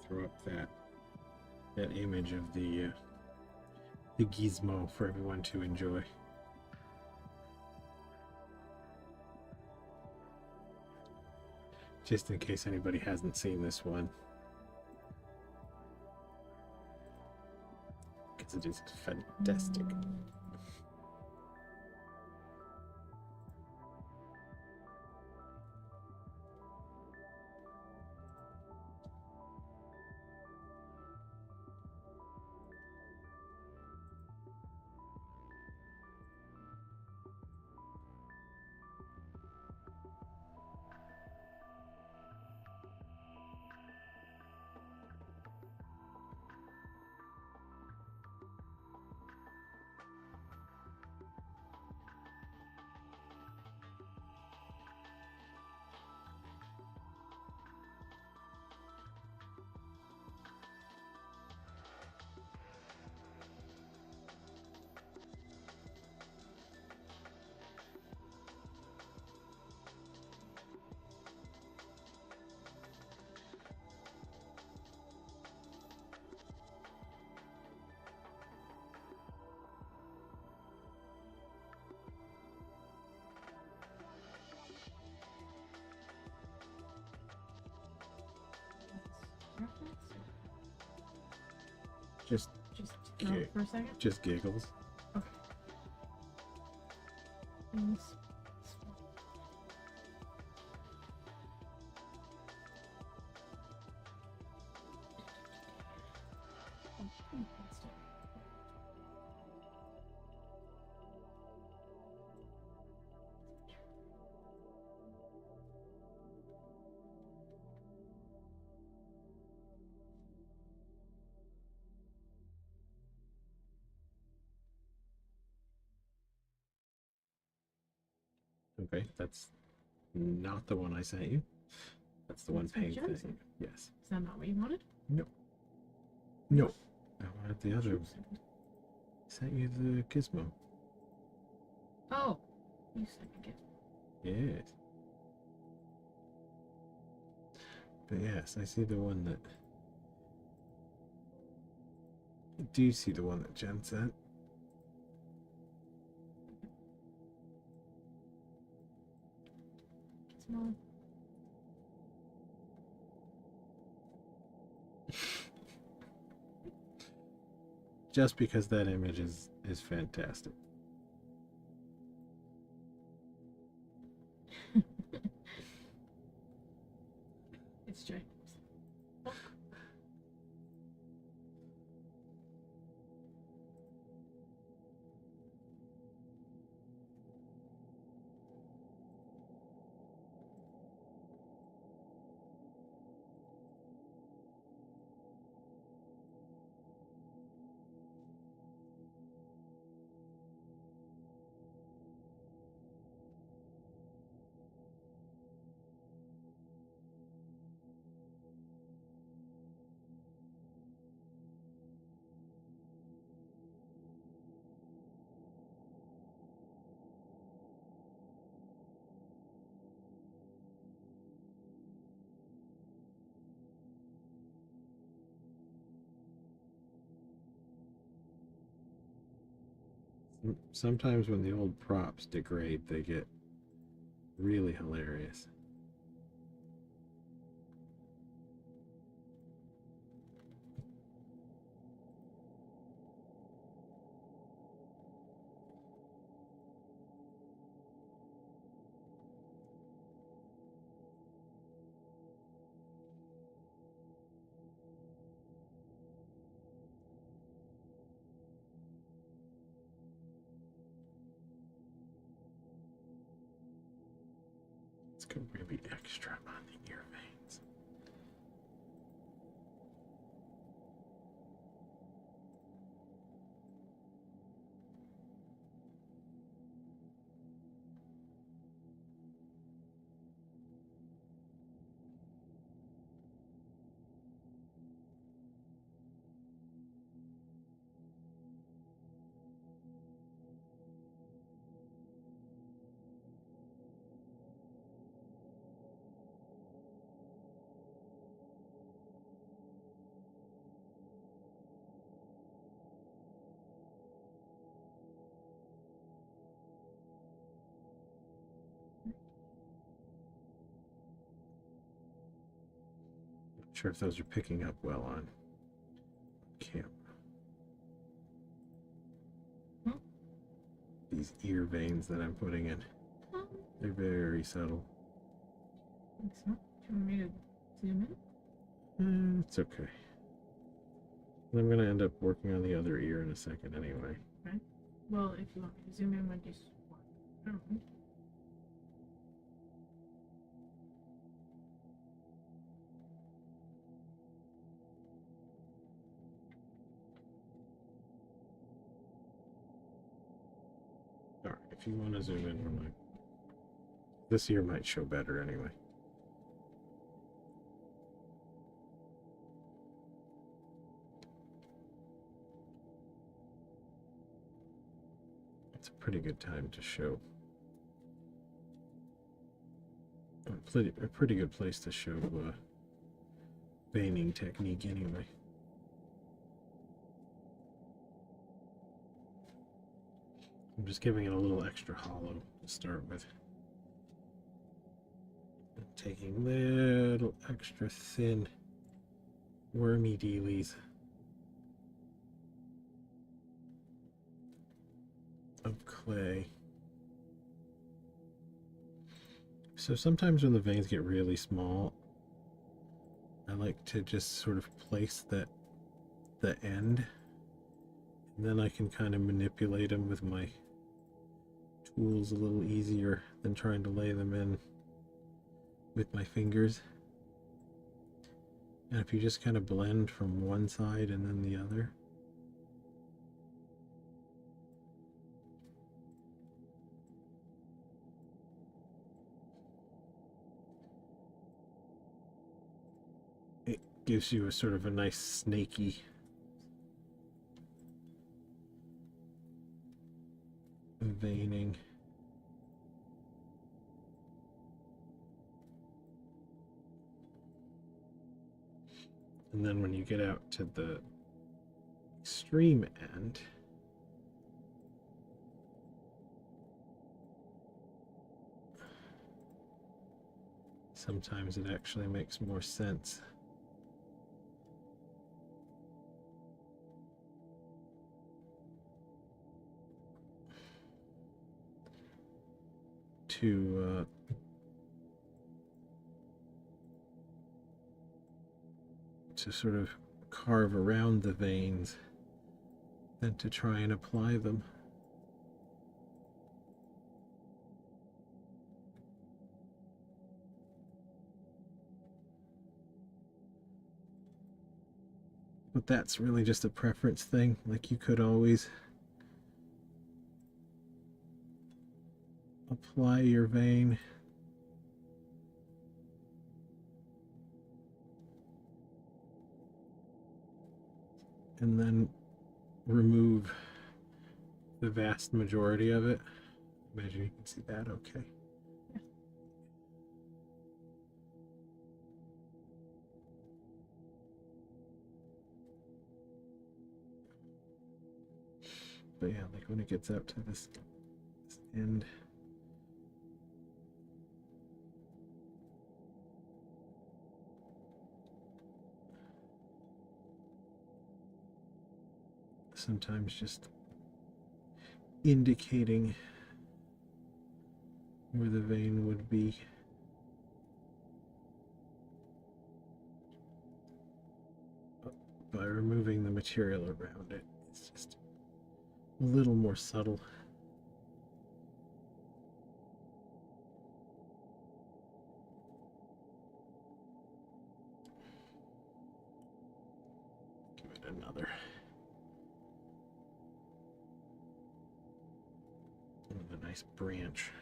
Throw up that image of the gizmo for everyone to enjoy. Just in case anybody hasn't seen this one, because it is fantastic. Just For a second? just giggles. Okay. Thanks. Okay, that's not the one I sent you. That's the one That's what Payne Jen sent you. sent. Yes. Is that not what you wanted? No. No. I wanted the other. Sent you the gizmo. Oh, you sent me it. Yes. But yes, I see the one that. I do see the one that Jen sent. Small. just because that image is fantastic. It's James. Sometimes when the old props degrade, they get really hilarious. Let's go really extra on the ear veins. Not sure if those are picking up well on camera. These ear veins that I'm putting in, they're very subtle. I think so. Do you want me to zoom in? It's okay. I'm going to end up working on the other ear in a second anyway. Okay. Well, if you want me to zoom in when you swap. I don't know. Alright, if you want to zoom in on my... This ear might show better anyway. It's a pretty good time to show. A pretty good place to show veining technique anyway. I'm just giving it a little extra hollow to start with. And taking little extra thin wormy dealies of clay. So sometimes when the veins get really small, I like to just sort of place the end, and then I can kind of manipulate them with my tools a little easier than trying to lay them in with my fingers. And if you just kind of blend from one side and then the other, it gives you a sort of a nice snaky veining. And then when you get out to the extreme end, sometimes it actually makes more sense to sort of carve around the veins than to try and apply them. But that's really just a preference thing. Like, you could always apply your vein and then remove the vast majority of it. Imagine you can see that okay. But yeah, like when it gets out to this end, sometimes just indicating where the vein would be. By removing the material around it, it's just a little more subtle. Give it another. A nice branch.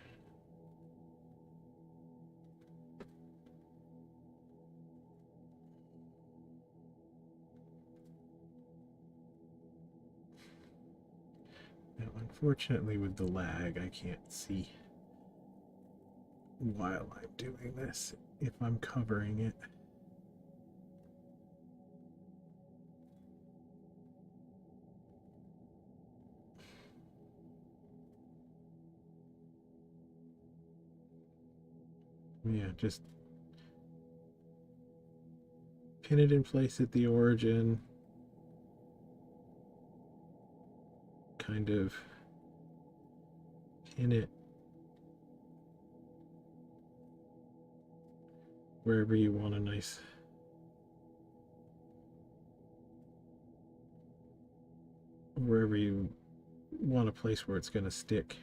Now, unfortunately, with the lag, I can't see while I'm doing this if I'm covering it. Yeah, just pin it in place at the origin. Kind of pin it wherever you want a nice wherever you want a place where it's going to stick.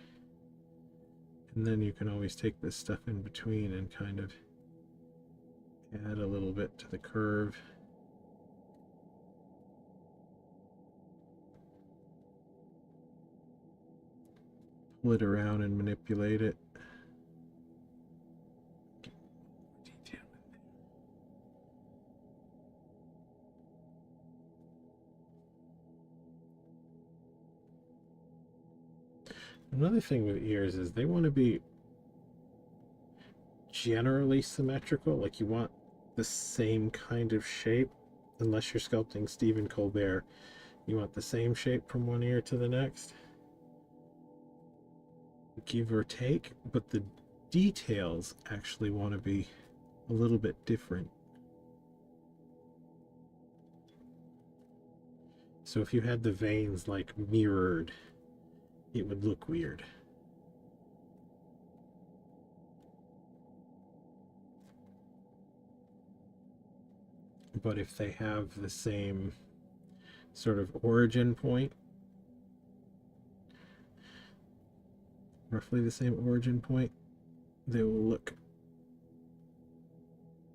And then you can always take this stuff in between and kind of add a little bit to the curve. Pull it around and manipulate it. Get more detail in there. Another thing with ears is they want to be generally symmetrical. Like, you want the same kind of shape, unless you're sculpting Stephen Colbert. You want the same shape from one ear to the next, give or take, but the details actually want to be a little bit different. So if you had the veins like mirrored, it would look weird. But if they have the same sort of origin point, roughly the same origin point, they will look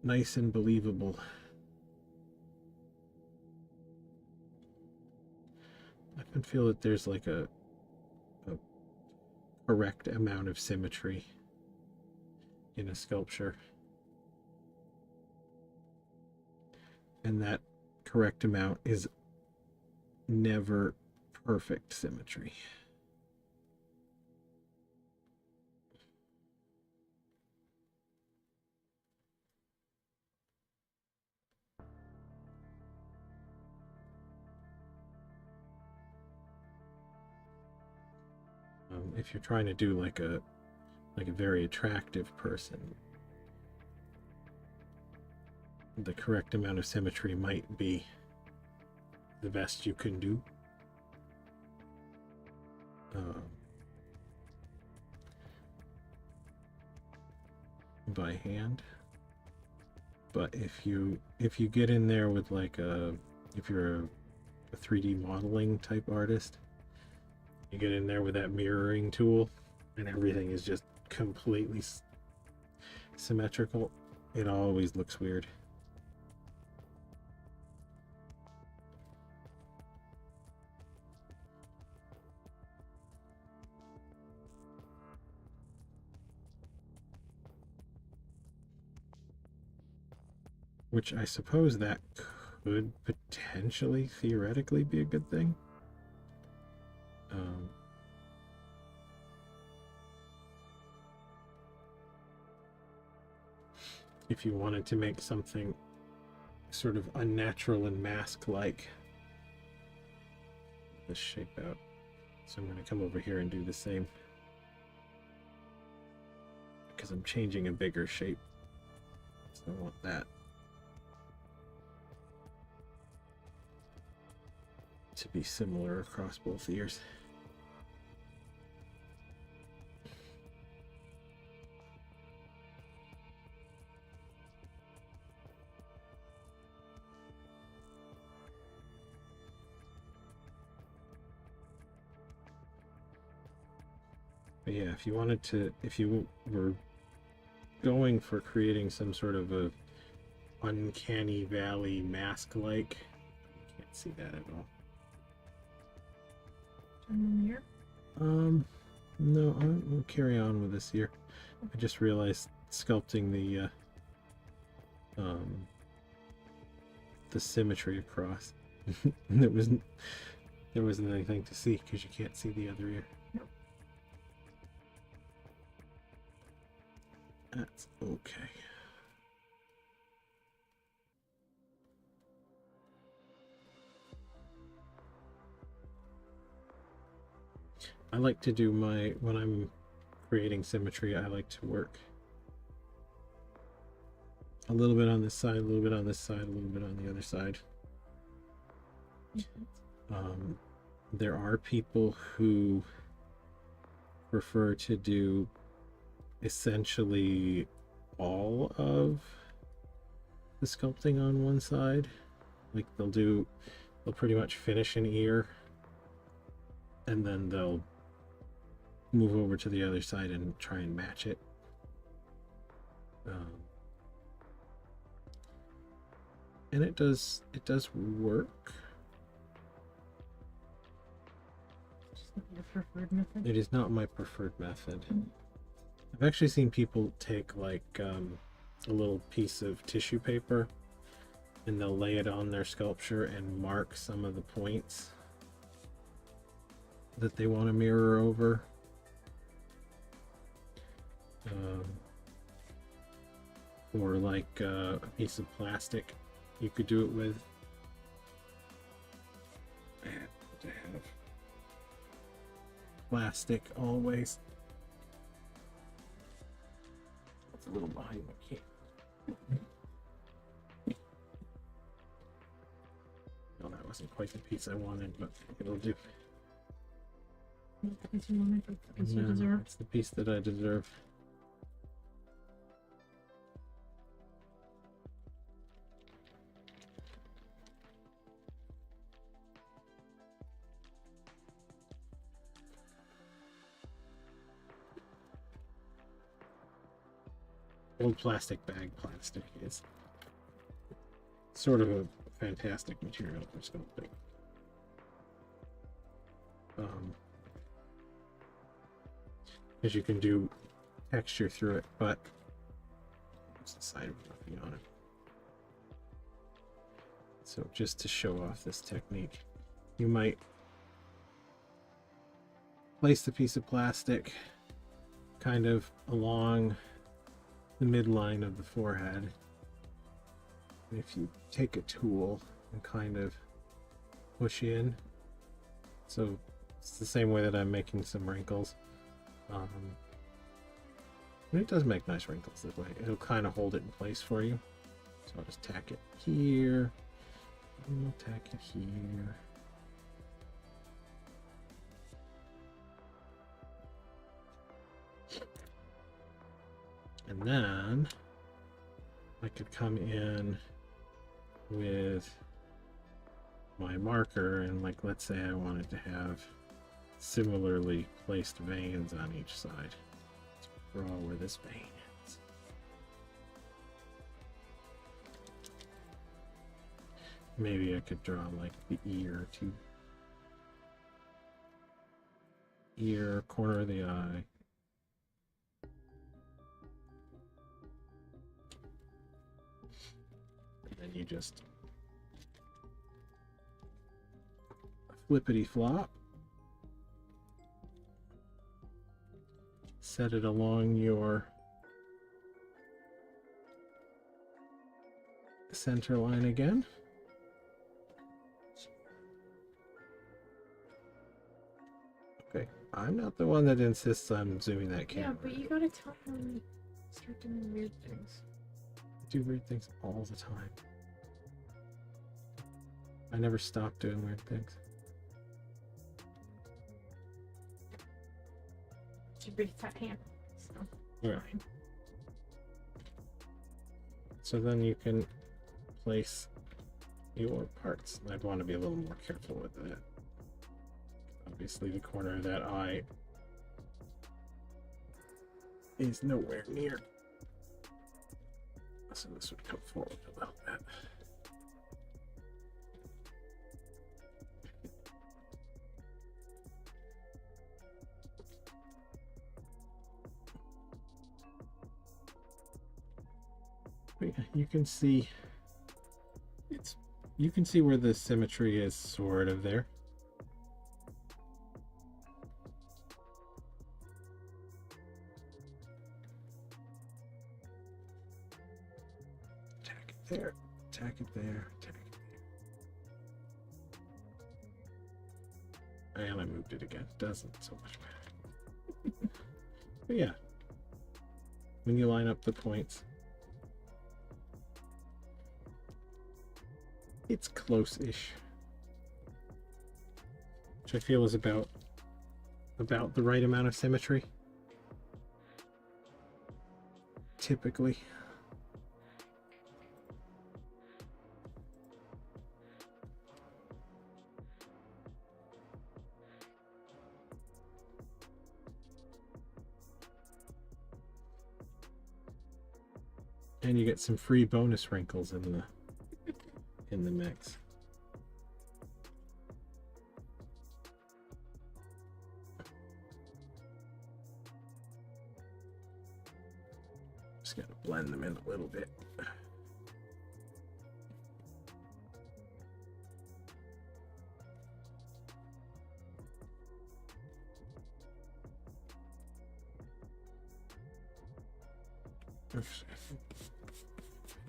nice and believable. I can feel that there's like a correct amount of symmetry in a sculpture, and that correct amount is never perfect symmetry. If you're trying to do like a very attractive person, the correct amount of symmetry might be the best you can do. by hand. But if you get in there with like if you're a 3D modeling type artist, you get in there with that mirroring tool and everything is just completely symmetrical, it always looks weird. Which I suppose that could potentially, theoretically, be a good thing. If you wanted to make something sort of unnatural and mask-like, this shape out. So I'm going to come over here and do the same, because I'm changing a bigger shape. So I want that to be similar across both ears. But yeah, if you wanted to, if you were going for creating some sort of a uncanny valley mask-like, you can't see that at all. Here? No, I'll carry on with this here. I just realized sculpting the symmetry across. there wasn't anything to see because you can't see the other ear. Nope. That's okay. I like to do when I'm creating symmetry, I like to work a little bit on this side, a little bit on this side, a little bit on the other side. There are people who prefer to do essentially all of the sculpting on one side. Like they'll pretty much finish an ear and then they'll move over to the other side and try and match it. And it does work. Just not your preferred method? It is not my preferred method. I've actually seen people take like a little piece of tissue paper and they'll lay it on their sculpture and mark some of the points that they want to mirror over. Or like a piece of plastic you could do it with. I have to have plastic always. It's a little behind my camera. No, that wasn't quite the piece I wanted, but it'll do. Not the piece you wanted, but the piece you No, deserve. it's the piece that I deserve. Old plastic bag plastic is sort of a fantastic material for sculpting. Because you can do texture through it, but it's the side with nothing on it. So just to show off this technique, you might place the piece of plastic kind of along the midline of the forehead. And if you take a tool and kind of push in, so it's the same way that I'm making some wrinkles. And it does make nice wrinkles that way. It'll kind of hold it in place for you. So I'll just tack it here, and I'll tack it here. And And then I could come in with my marker and, like, let's say I wanted to have similarly placed veins on each side. Let's draw where this vein is. Maybe I could draw like the ear too. Ear, corner of the eye. And then you just flippity flop. Set it along your center line again. Okay, I'm not the one that insists on zooming that camera. Yeah, but you gotta tell them start doing weird things. I do weird things all the time. I never stop doing weird things. She breathes that hand. So Right. fine. So then you can place your parts. I'd want to be a little more careful with that. Obviously, the corner of that eye is nowhere near. So this would come forward a little bit. But yeah, you can see you can see where the symmetry is sort of there. Tack it there, tack it there, tack it there. And I moved it again. Doesn't so much matter. But yeah, when you line up the points, it's close-ish, which I feel is about the right amount of symmetry, typically. And you get some free bonus wrinkles in the mix. Just gotta blend them in a little bit.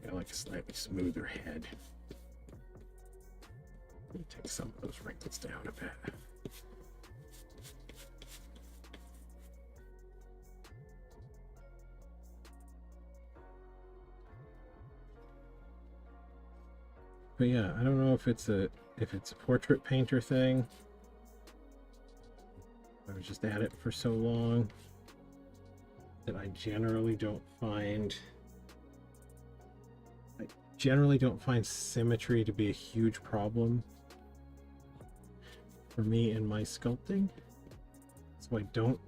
I like a slightly smoother head. Let me take some of those wrinkles down a bit. But yeah, I don't know if it's a portrait painter thing. I was just at it for so long that I generally don't find symmetry to be a huge problem for me in my sculpting. So I don't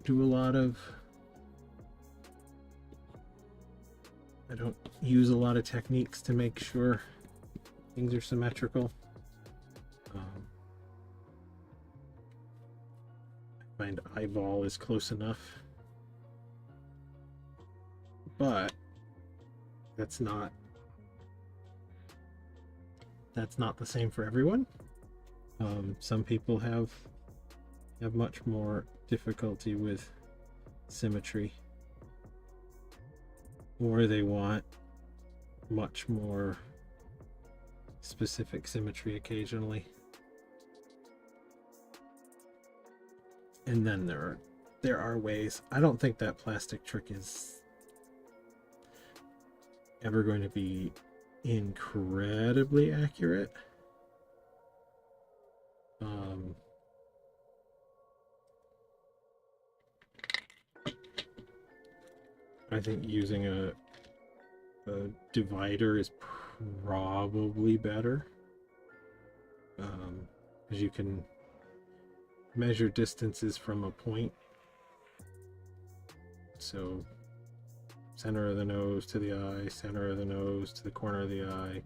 use a lot of techniques to make sure things are symmetrical. I find eyeball is close enough, but that's not the same for everyone. Some people have much more difficulty with symmetry, or they want much more specific symmetry occasionally. And then there are ways. I don't think that plastic trick is ever going to be incredibly accurate. I think using a divider is probably better, because you can measure distances from a point. So center of the nose to the eye, center of the nose to the corner of the eye,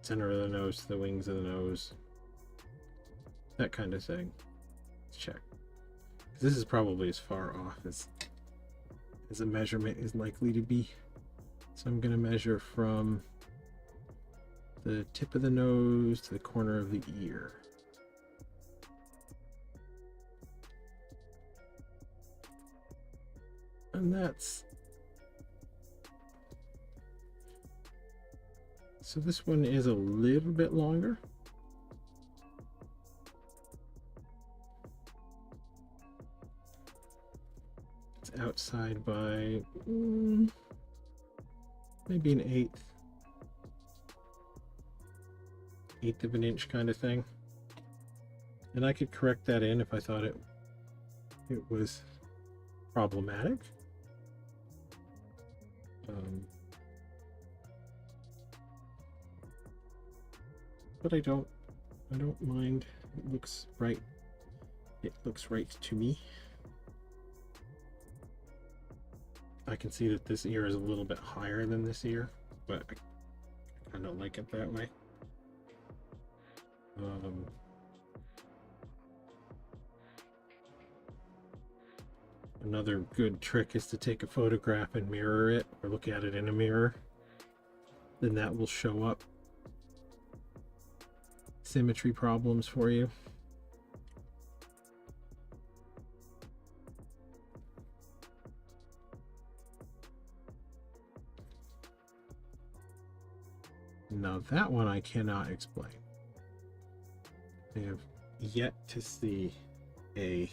center of the nose to the wings of the nose, that kind of thing. Let's check. This is probably as far off as a measurement is likely to be. So I'm going to measure from the tip of the nose to the corner of the ear. And that's... So this one is a little bit longer. It's outside by maybe an eighth of an inch kind of thing. And I could correct that in if I thought it was problematic. But I don't mind. It looks right. It looks right to me. I can see that this ear is a little bit higher than this ear, but I kind of like it that way. Another good trick is to take a photograph and mirror it, or look at it in a mirror. Then that will show up symmetry problems for you. Now that one I cannot explain. I have yet to see a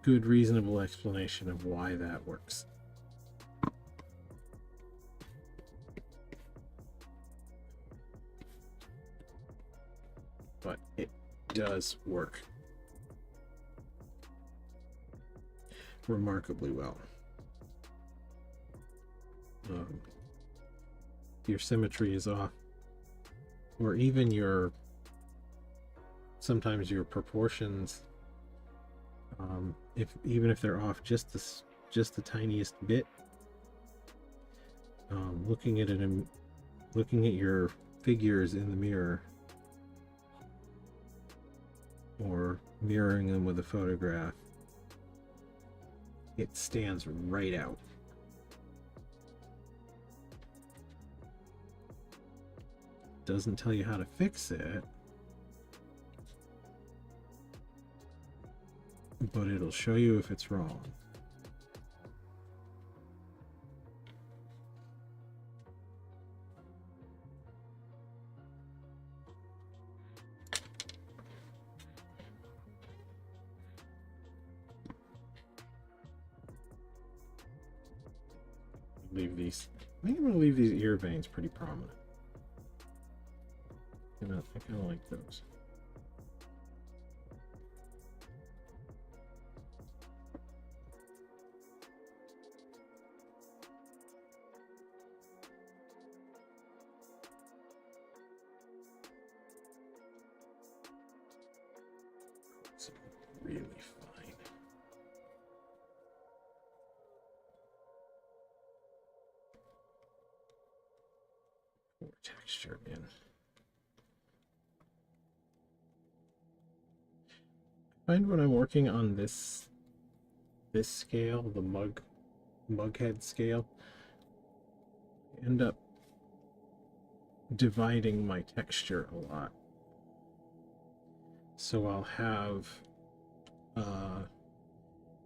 good, reasonable explanation of why that works. But it does work remarkably well. Your symmetry is off, or even sometimes your proportions, even if they're off just the tiniest bit, looking at it and looking at your figures in the mirror, or mirroring them with a photograph, it stands right out. Doesn't tell you how to fix it, but it'll show you if it's wrong. Leave these. I think I'm going to leave these ear veins pretty prominent. I kind of like those. It's really fine. More texture in. I find when I'm working on this scale, the mug head scale, I end up dividing my texture a lot. So I'll have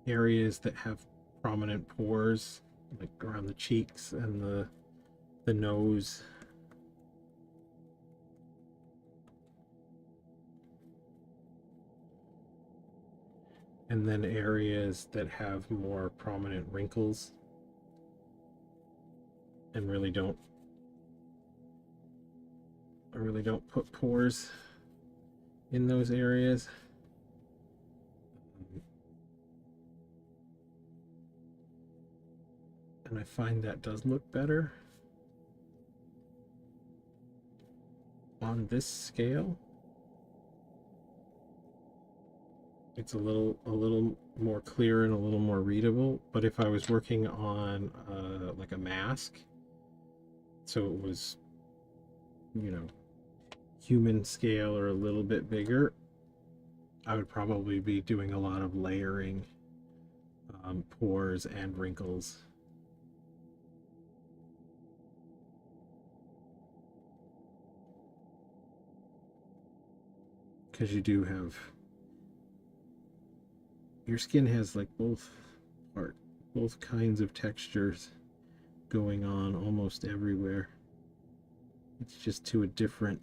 areas that have prominent pores, like around the cheeks and the nose. And then areas that have more prominent wrinkles and really don't put pores. in those areas. And I find that does look better on this scale. It's a little more clear and a little more readable. But if I was working on like a mask, so it was, you know, human scale or a little bit bigger, I would probably be doing a lot of layering, pores and wrinkles. Because you do have, your skin has like both kinds of textures going on almost everywhere. It's just to a different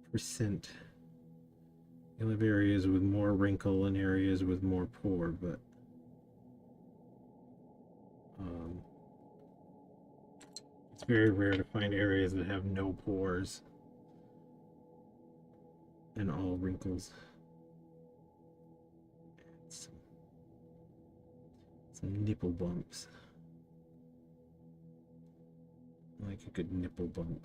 percent. You'll have areas with more wrinkle and areas with more pore, but it's very rare to find areas that have no pores and all wrinkles. Some nipple bumps. I like a good nipple bump.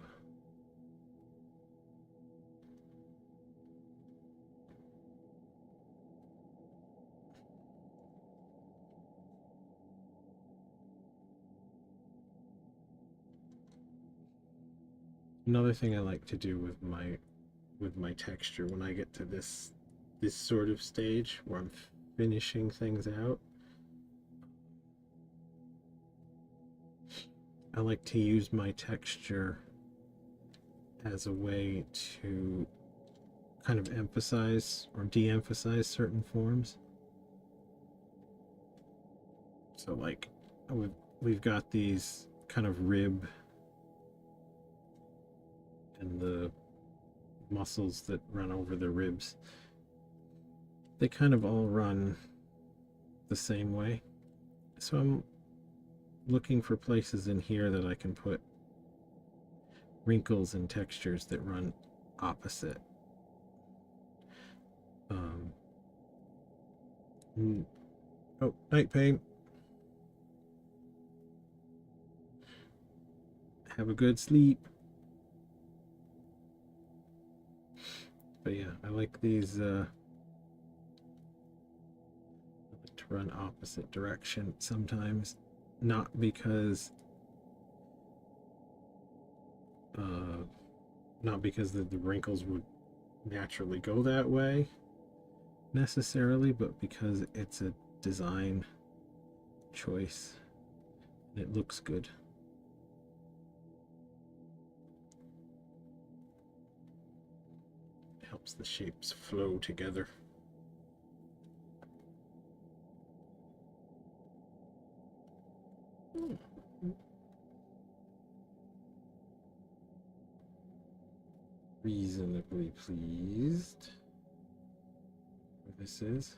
Another thing I like to do with my texture when I get to this sort of stage where I'm finishing things out, I like to use my texture as a way to kind of emphasize or de-emphasize certain forms. So like we've got these kind of rib and the muscles that run over the ribs. They kind of all run the same way. So I'm looking for places in here that I can put wrinkles and textures that run opposite. Oh, night pain. Have a good sleep. But yeah, I like these I like to run opposite direction sometimes, not because the wrinkles would naturally go that way necessarily, but because it's a design choice and it looks good. It helps the shapes flow together. Reasonably pleased where this is.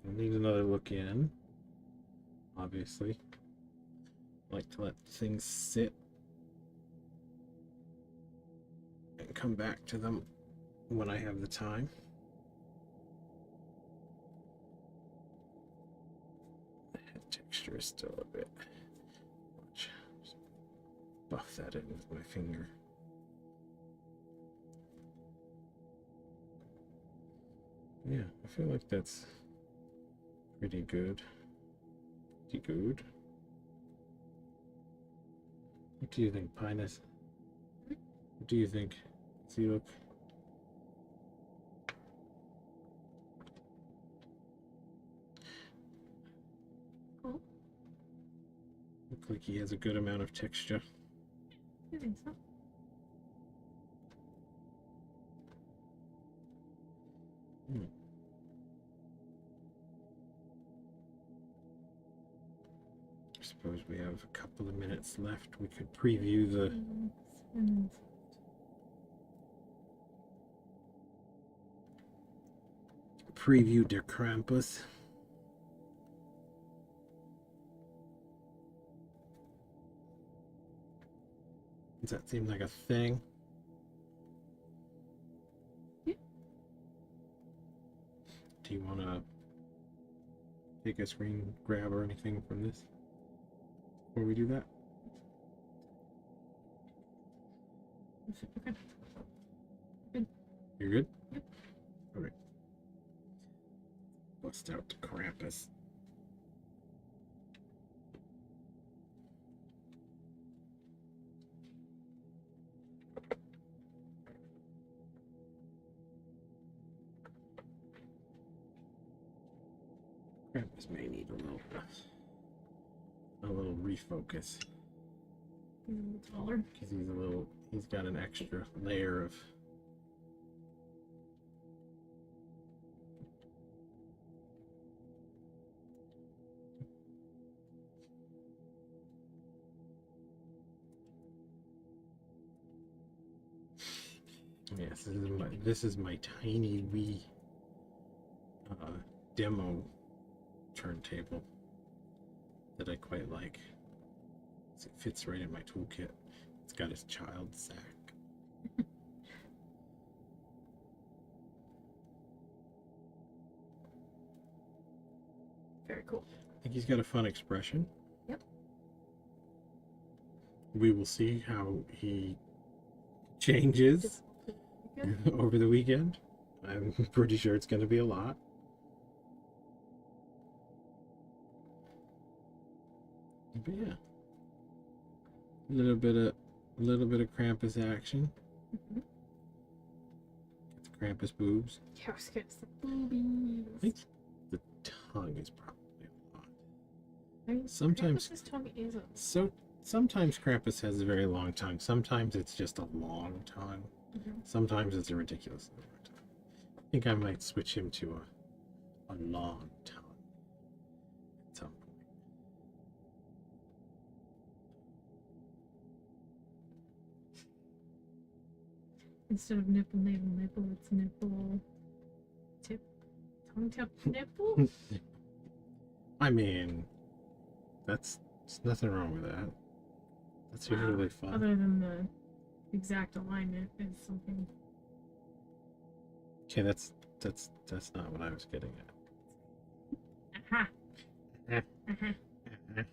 I'll need another look in, obviously. I like to let things sit and come back to them when I have the time. The head texture is still a bit much. Just buff that in with my finger. Yeah, I feel like that's pretty good. Pretty good. What do you think, Pinus? What do you think? See, look. Cool. Looks like he has a good amount of texture. I think so. I suppose we have a couple of minutes left. We could preview the Der Krampus. Does that seem like a thing? Do you want to take a screen grab or anything from this before we do that? Okay. Good. You're good? Yep. Alright. Bust out the Krampus. Krampus may need a little refocus. He's a little taller. Because he's got an extra layer of yes, this is my tiny wee demo turntable that I quite like. It fits right in my toolkit. It's got his child sack. Very cool. I think he's got a fun expression. Yep. We will see how he changes over the weekend. I'm pretty sure it's going to be a lot. But yeah, a little bit of Krampus action. Mm-hmm. Get the Krampus boobs. Yeah, I was gonna say boobies. I think the tongue is probably a lot. I mean, Sometimes Krampus's tongue is a... sometimes Krampus has a very long tongue. Sometimes it's just a long tongue. Mm-hmm. Sometimes it's a ridiculously long tongue. I think I might switch him to a long tongue at some point. Instead of nipple, navel, nipple, it's nipple, tip, tongue tip, nipple? I mean, there's nothing wrong with that. That's usually fun. Other than the exact alignment is something. Okay, that's not what I was getting at. Aha! Eh. Aha! What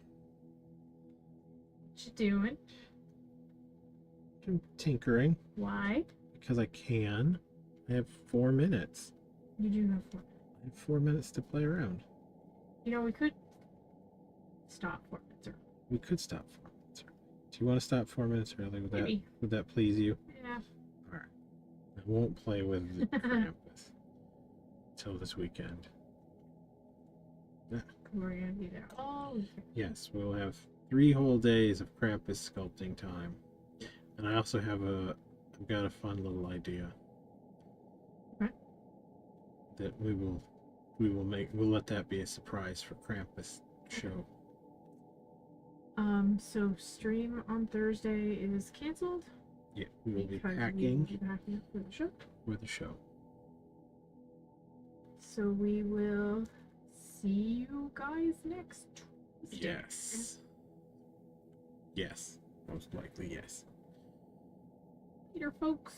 you doing? I'm tinkering Why? because I can. I have 4 minutes. You do have 4 minutes. I have 4 minutes to play around. You know, we could stop 4 minutes early. We could stop 4 minutes early. Do you want to stop 4 minutes early? Maybe. Would that please you? Yeah. All right. I won't play with the Krampus until this weekend. We're gonna be there all weekend. Yes, we'll have 3 whole days of Krampus sculpting time. And I also have I've got a fun little idea. Okay. That we'll let that be a surprise for Krampus show. So stream on Thursday is canceled. Yeah, we will be because packing we will be packing up for the show. for the show. So we will see you guys next Tuesday. Yes. Yes. Most likely, yes. Later, folks.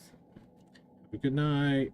Have a good night.